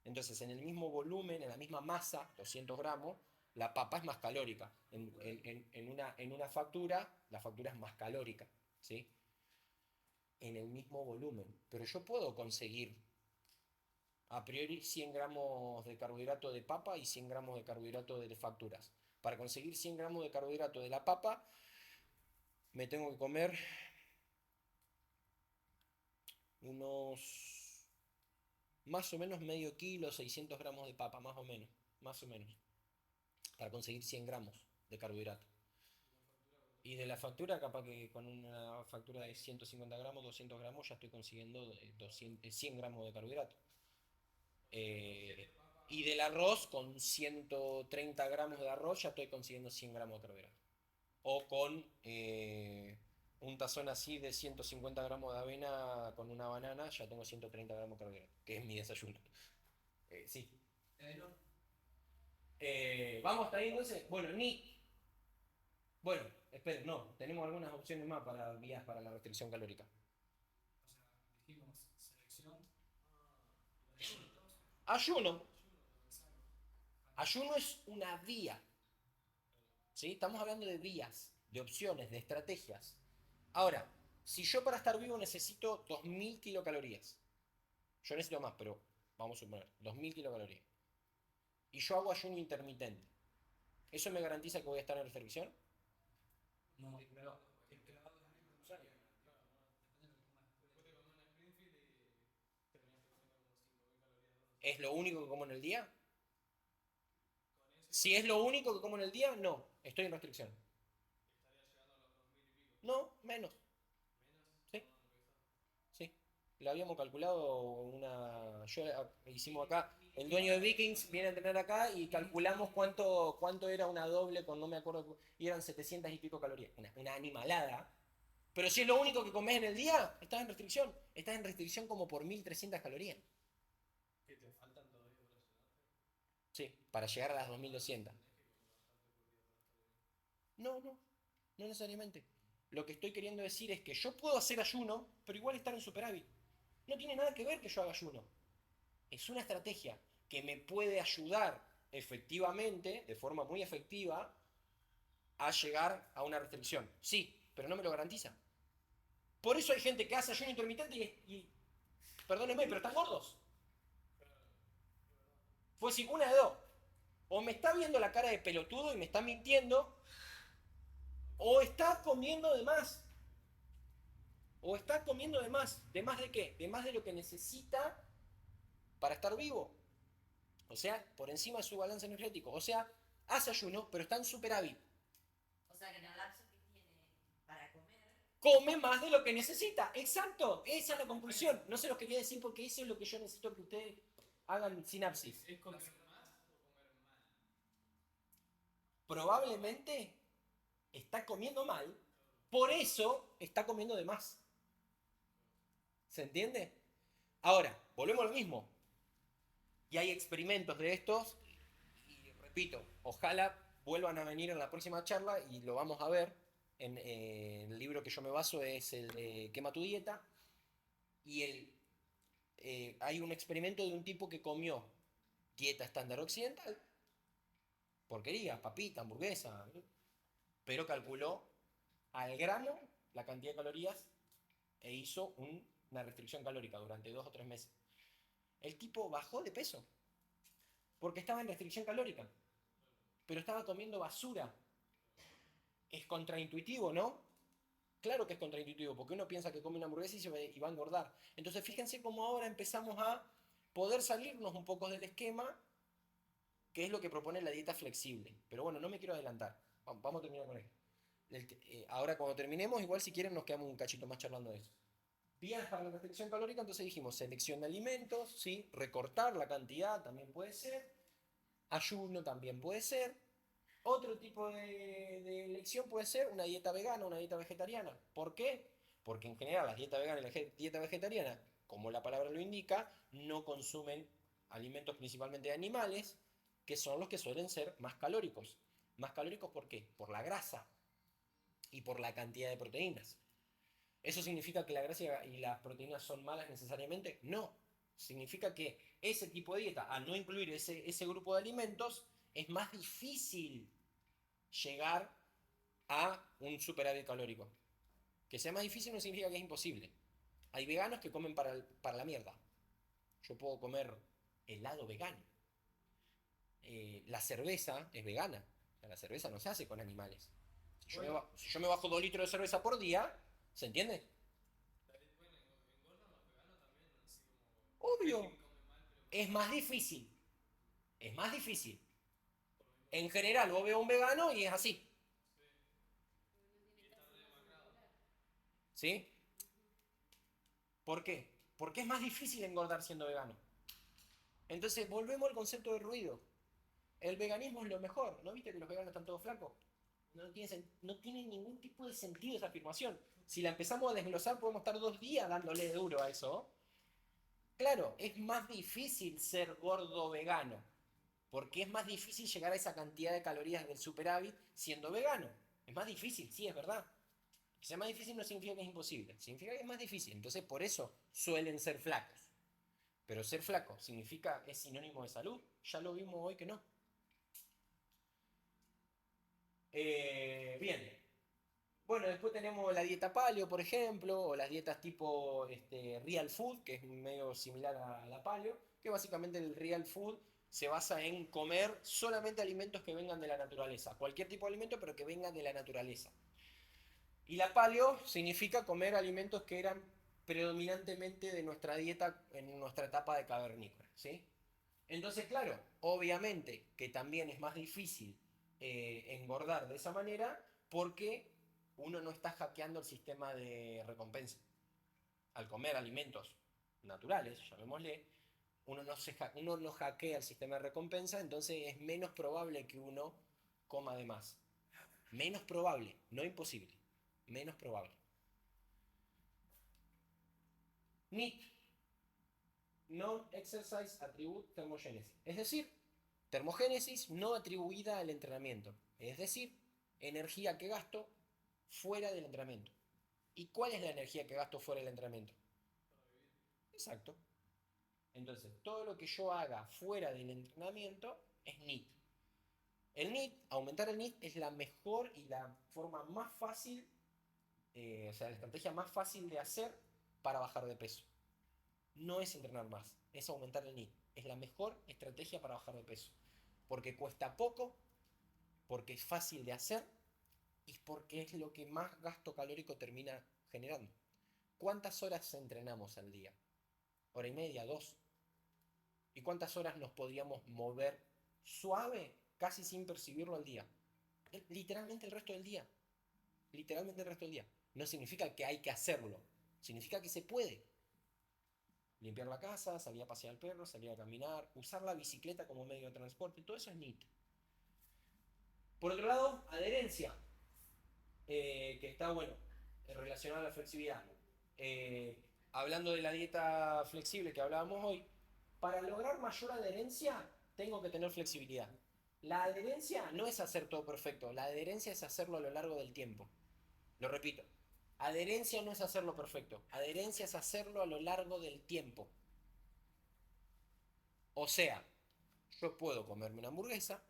Entonces, en el mismo volumen, en la misma masa, 200 gramos, la papa es más calórica. En una factura, la factura es más calórica, ¿sí? En el mismo volumen. Pero yo puedo conseguir a priori 100 gramos de carbohidrato de papa y 100 gramos de carbohidrato de facturas. Para conseguir 100 gramos de carbohidrato de la papa, me tengo que comer unos más o menos medio kilo, 600 gramos de papa, más o menos, para conseguir 100 gramos de carbohidrato. Y de la factura, capaz que con una factura de 150 gramos, 200 gramos, ya estoy consiguiendo 100 gramos de carbohidrato. Y del arroz, con 130 gramos de arroz, ya estoy consiguiendo 100 gramos de carbohidrato. O con un tazón así de 150 gramos de avena con una banana, ya tengo 130 gramos de carbohidrato, que es mi desayuno. Sí. Vamos hasta ahí entonces. Bueno, Bueno, esperen, no, tenemos algunas opciones más para vías para la restricción calórica. O sea, dijimos selección, Ayuno. Ayuno es una vía. ¿Sí? Estamos hablando de vías, de opciones, de estrategias. Ahora, si yo para estar vivo necesito 2000 kilocalorías, yo necesito más, pero vamos a suponer, 2000 kilocalorías, y yo hago ayuno intermitente, ¿eso me garantiza que voy a estar en restricción? no, pero el clavado es algo necesario. Depende de lo que comas después. Después te comes una Springfield y terminaste comiendo como 5000 calorías. ¿Es lo único que como en el día? Con eso Si es lo único que como en el día, no, estoy en restricción. estaría llegando a los 2000 y pico. No, menos. Menos. Sí. Tomando lo que está. Sí, lo habíamos calculado hicimos acá, el dueño de Vikings viene a entrenar acá y calculamos cuánto era una doble con no me acuerdo, y eran 700 y pico calorías, una animalada. Pero si es lo único que comes en el día, estás en restricción como por 1300 calorías. ¿Qué te faltan todavía para llegarte? Sí, para llegar a las 2200. No, no necesariamente. Lo que estoy queriendo decir es que yo puedo hacer ayuno, pero igual estar en superávit. No tiene nada que ver que yo haga ayuno. Es una estrategia que me puede ayudar efectivamente, de forma muy efectiva, a llegar a una restricción. Sí, pero no me lo garantiza. Por eso hay gente que hace ayuno intermitente perdónenme, pero están gordos. Fue así, una de dos. O me está viendo la cara de pelotudo y me está mintiendo, o está comiendo de más. O está comiendo de más. ¿De más de qué? De más de lo que necesita para estar vivo. O sea, por encima de su balance energético. O sea, hace ayuno, pero está en superávit. O sea que en el lapso que tiene para comer, Come más de lo que necesita. Exacto. Esa es la conclusión. No se los quería decir porque eso es lo que yo necesito que ustedes hagan sinapsis. ¿Es comer más o comer mal? Probablemente está comiendo mal, por eso está comiendo de más. ¿Se entiende? Ahora, volvemos a lo mismo. Y hay experimentos de estos, y repito, ojalá vuelvan a venir en la próxima charla y lo vamos a ver. El libro que yo me baso es el de Quema tu dieta. Y hay un experimento de un tipo que comió dieta estándar occidental, porquería, papita, hamburguesa, ¿no? Pero calculó al gramo la cantidad de calorías e hizo una restricción calórica durante 2 o 3 meses. El tipo bajó de peso porque estaba en restricción calórica, pero estaba comiendo basura. Es contraintuitivo, ¿no? Claro que es contraintuitivo, porque uno piensa que come una hamburguesa y va a engordar. Entonces fíjense cómo ahora empezamos a poder salirnos un poco del esquema, que es lo que propone la dieta flexible. Pero bueno, no me quiero adelantar. Vamos a terminar con esto. Ahora cuando terminemos, igual si quieren nos quedamos un cachito más charlando de eso. Vías para la restricción calórica, entonces dijimos selección de alimentos, ¿sí? Recortar la cantidad también puede ser, ayuno también puede ser. Otro tipo de elección puede ser una dieta vegana, una dieta vegetariana. ¿Por qué? Porque en general la dieta vegana y la dieta vegetariana, como la palabra lo indica, no consumen alimentos principalmente de animales, que son los que suelen ser más calóricos. ¿Más calóricos por qué? Por la grasa y por la cantidad de proteínas. ¿Eso significa que la grasa y las proteínas son malas necesariamente? No. Significa que ese tipo de dieta, al no incluir ese grupo de alimentos, es más difícil llegar a un superávit calórico. Que sea más difícil no significa que es imposible. Hay veganos que comen para la mierda. Yo puedo comer helado vegano. La cerveza es vegana. O sea, la cerveza no se hace con animales. Si yo me bajo 2 litros de cerveza por día, ¿se entiende? Engordan los veganos también, así como. Obvio. Hay gente que come mal, pero Es más difícil. Es más difícil. por lo mismo. En general, vos ves a un vegano y es así. Y está re demacrado. ¿Sí? ¿Por qué? Porque es más difícil engordar siendo vegano. Entonces, volvemos al concepto de ruido. El veganismo es lo mejor. ¿No viste que los veganos están todos flacos? No tiene ningún tipo de sentido esa afirmación. Si la empezamos a desglosar, podemos estar 2 días dándole duro a eso. Claro, es más difícil ser gordo vegano, porque es más difícil llegar a esa cantidad de calorías del superávit siendo vegano. Es más difícil, sí, es verdad. Que sea más difícil no significa que es imposible, significa que es más difícil. Entonces, por eso suelen ser flacos. Pero ser flaco significa, es sinónimo de salud. Ya lo vimos hoy que no. Bien. Bueno, después tenemos la dieta paleo, por ejemplo, o las dietas tipo real food, que es medio similar a la paleo, que básicamente el real food se basa en comer solamente alimentos que vengan de la naturaleza. Cualquier tipo de alimento, pero que vengan de la naturaleza. Y la paleo significa comer alimentos que eran predominantemente de nuestra dieta en nuestra etapa de cavernícola, ¿sí? Entonces, claro, obviamente que también es más difícil engordar de esa manera porque uno no está hackeando el sistema de recompensa. Al comer alimentos naturales, llamémosle, uno no hackea el sistema de recompensa, entonces es menos probable que uno coma de más. Menos probable, no imposible, menos probable. NEAT, Non-Exercise Attribute Thermogenesis. Es decir, termogénesis no atribuida al entrenamiento. Es decir, energía que gasto fuera del entrenamiento. ¿Y cuál es la energía que gasto fuera del entrenamiento? Exacto. Entonces, todo lo que yo haga fuera del entrenamiento es NEAT. El NEAT, aumentar el NEAT es la mejor y la forma más fácil, o sea, la estrategia más fácil de hacer para bajar de peso. No es entrenar más, es aumentar el NEAT. Es la mejor estrategia para bajar de peso. Porque cuesta poco, porque es fácil de hacer y porque es lo que más gasto calórico termina generando. ¿Cuántas horas entrenamos al día? ¿Hora y media? ¿2? ¿Y cuántas horas nos podríamos mover suave, casi sin percibirlo al día? Literalmente el resto del día. Literalmente el resto del día. No significa que hay que hacerlo, significa que se puede. Limpiar la casa, salir a pasear al perro, salir a caminar, usar la bicicleta como medio de transporte, todo eso es NEAT. Por otro lado, adherencia, que está bueno, relacionada a la flexibilidad. Hablando de la dieta flexible que hablábamos hoy, para lograr mayor adherencia tengo que tener flexibilidad. La adherencia no es hacer todo perfecto, la adherencia es hacerlo a lo largo del tiempo. Lo repito, Adherencia no es hacerlo perfecto. Adherencia es hacerlo a lo largo del tiempo. O sea, yo puedo comerme una hamburguesa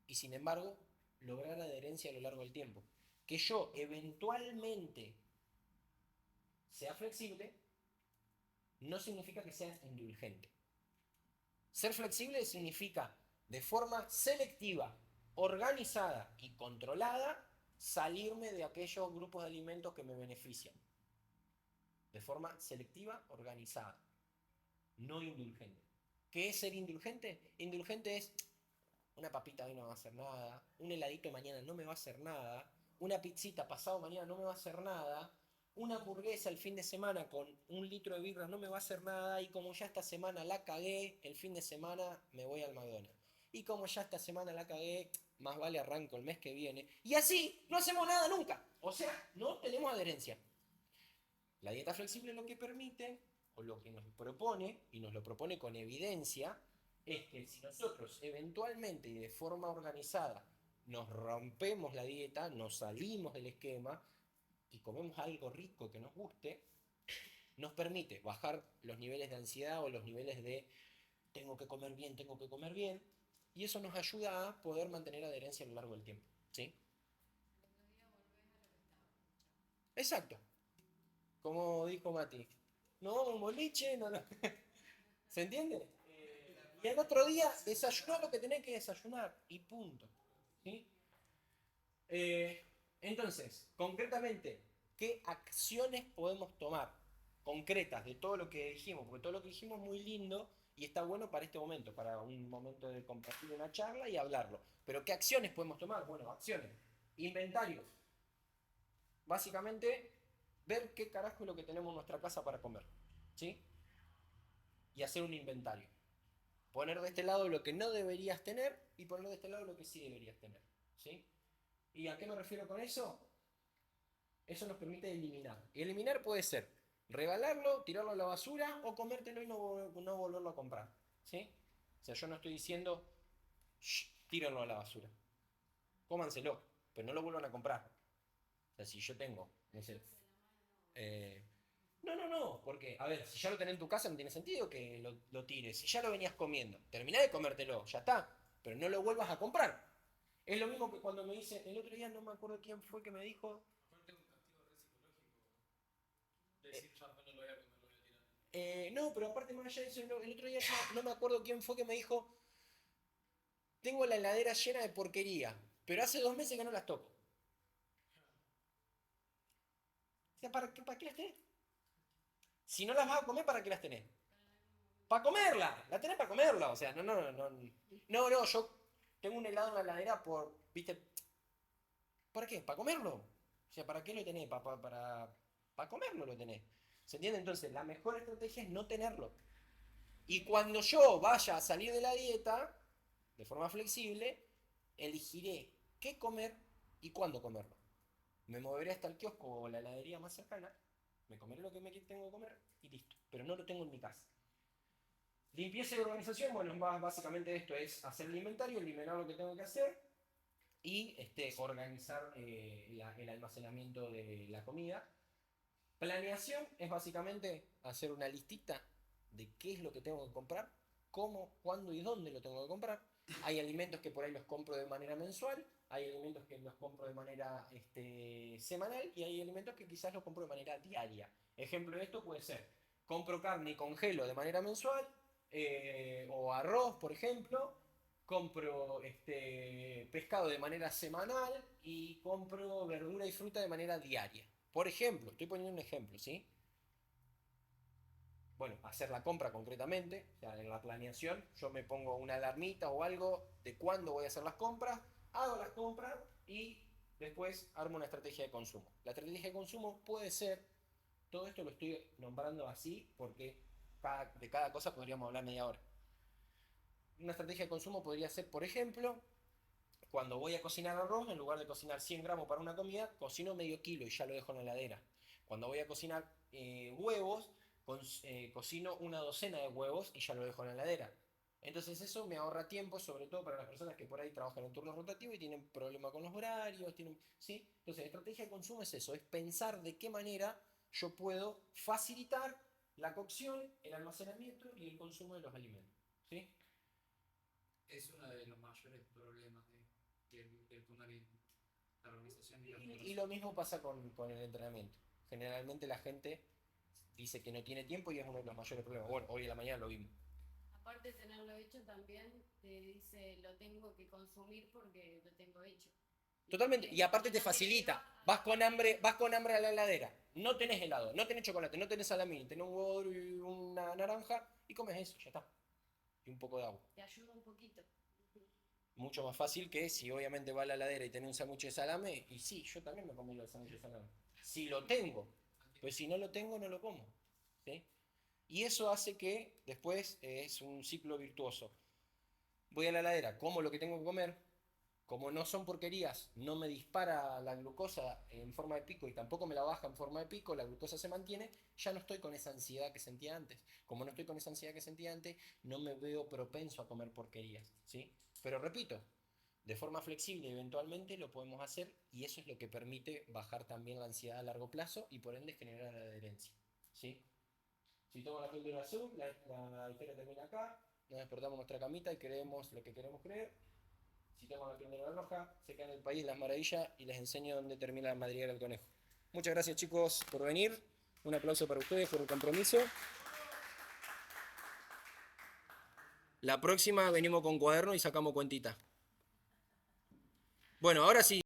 y sin embargo lograr adherencia a lo largo del tiempo. Que yo eventualmente sea flexible no significa que sea indulgente. Ser flexible significa de forma selectiva, organizada y controlada salirme de aquellos grupos de alimentos que me benefician. De forma selectiva, organizada, no indulgente. ¿Qué es ser indulgente? Indulgente es una papita hoy no va a hacer nada, un heladito mañana no me va a hacer nada, una pizzita pasado mañana no me va a hacer nada, una hamburguesa el fin de semana con 1 litro de birra no me va a hacer nada, y como ya esta semana la cagué, el fin de semana me voy al McDonald's. Y como ya esta semana la cagué, más vale arranco el mes que viene. Y así no hacemos nada nunca. O sea, no tenemos adherencia. La dieta flexible lo que permite, o lo que nos propone, y nos lo propone con evidencia, es que si nosotros eventualmente y de forma organizada nos rompemos la dieta, nos salimos del esquema y comemos algo rico que nos guste, nos permite bajar los niveles de ansiedad o los niveles de tengo que comer bien, y eso nos ayuda a poder mantener adherencia a lo largo del tiempo. ¿Sí? Exacto. Como dijo Mati. No, un boliche, no. ¿Se entiende? Y el otro día desayunó lo que tenés que desayunar y punto. ¿Sí? Entonces, concretamente, ¿qué acciones podemos tomar? Concretas de todo lo que dijimos, porque todo lo que dijimos es muy lindo y está bueno para este momento, para un momento de compartir una charla y hablarlo. Pero ¿qué acciones podemos tomar? Bueno, acciones. Inventarios. Básicamente, ver qué carajo es lo que tenemos en nuestra casa para comer. ¿Sí? Y hacer un inventario. Poner de este lado lo que no deberías tener y poner de este lado lo que sí deberías tener. ¿Sí? ¿Y a qué me refiero con eso? Eso nos permite eliminar. Y eliminar puede ser regalarlo, tirarlo a la basura o comértelo y no volverlo a comprar. ¿Sí? O sea, yo no estoy diciendo, tírenlo a la basura. Cómanselo, pero no lo vuelvan a comprar. O sea, si yo tengo, no sé, no, porque, a ver, si ya lo tenés en tu casa no tiene sentido que lo tires. Si ya lo venías comiendo, terminá de comértelo, ya está, pero no lo vuelvas a comprar. Es lo mismo que cuando me dice, el otro día no me acuerdo quién fue que me dijo, Aparte un castigo re psicológico. Decir, ya no lo voy a comer, lo voy a tirar. no, pero aparte más allá de eso, el otro día no me acuerdo quién fue que me dijo, tengo la heladera llena de porquería, pero hace 2 meses que no las toco. O sea, ¿para qué las tenés? Si no las vas a comer, ¿para qué las tenés? Para comerla, la tenés para comerla, o sea, no, yo tengo un helado en la heladera ¿viste? ¿Para qué? ¿Para comerlo? O sea, ¿para qué lo tenés? Para comerlo lo tenés. ¿Se entiende? Entonces, la mejor estrategia es no tenerlo. Y cuando yo vaya a salir de la dieta, de forma flexible, elegiré qué comer y cuándo comerlo. Me moveré hasta el kiosco o la heladería más cercana, me comeré lo que me tengo que comer y listo. Pero no lo tengo en mi casa. Limpieza y organización, bueno, básicamente esto es hacer el inventario, eliminar lo que tengo que hacer y organizar el almacenamiento de la comida. Planeación es básicamente hacer una listita de qué es lo que tengo que comprar, cómo, cuándo y dónde lo tengo que comprar. Hay alimentos que por ahí los compro de manera mensual, hay alimentos que los compro de manera semanal y hay alimentos que quizás los compro de manera diaria. Ejemplo de esto puede ser, compro carne y congelo de manera mensual, o arroz, por ejemplo, compro pescado de manera semanal y compro verdura y fruta de manera diaria. Por ejemplo, estoy poniendo un ejemplo, ¿sí? Bueno, hacer la compra concretamente, o sea, en la planeación yo me pongo una alarmita o algo de cuándo voy a hacer las compras, hago las compras y después armo una estrategia de consumo. La estrategia de consumo puede ser, todo esto lo estoy nombrando así porque de cada cosa podríamos hablar media hora. Una estrategia de consumo podría ser, por ejemplo, cuando voy a cocinar arroz, en lugar de cocinar 100 gramos para una comida, cocino medio kilo y ya lo dejo en la heladera. Cuando voy a cocinar huevos, cocino una docena de huevos y ya lo dejo en la heladera. Entonces eso me ahorra tiempo, sobre todo para las personas que por ahí trabajan en turno rotativo y tienen problema con los horarios, ¿sí? Entonces, estrategia de consumo es eso, es pensar de qué manera yo puedo facilitar la cocción, el almacenamiento y el consumo de los alimentos, ¿sí? Es uno de los mayores problemas del tunarismo, la organización y la Y organización. lo mismo pasa con el entrenamiento. Generalmente la gente dice que no tiene tiempo y es uno de los mayores problemas. Bueno, hoy en la mañana lo vimos. Aparte de tenerlo hecho, también te dice lo tengo que consumir porque lo tengo hecho. Totalmente. Y aparte te no facilita. lleva a- Vas con hambre a la heladera. No tenés helado, no tenés chocolate, no tenés salamín, tenés un huevo duro y una naranja y comes eso, ya está. Y un poco de agua. Te ayuda un poquito. Mucho más fácil que si obviamente va a la heladera y tenés un sándwich de salame. Y sí, yo también me comería el sándwich de salame. Si lo tengo. Pues si no lo tengo, no lo como. ¿Sí? Y eso hace que después es un ciclo virtuoso. Voy a la heladera, como lo que tengo que comer. Como no son porquerías, no me dispara la glucosa en forma de pico y tampoco me la baja en forma de pico, la glucosa se mantiene, ya no estoy con esa ansiedad que sentía antes. Como no estoy con esa ansiedad que sentía antes, no me veo propenso a comer porquerías, ¿sí? Pero repito, de forma flexible eventualmente lo podemos hacer y eso es lo que permite bajar también la ansiedad a largo plazo y por ende generar la adherencia, ¿sí? Si tomo la píldora azul, la historia termina acá, nos despertamos en nuestra camita y creemos lo que queremos creer. Si tomo la píldora roja, se cae en el país las maravillas y les enseño dónde termina la madriguera del conejo. Muchas gracias chicos por venir. Un aplauso para ustedes por el compromiso. La próxima venimos con cuaderno y sacamos cuentita. Bueno, ahora sí.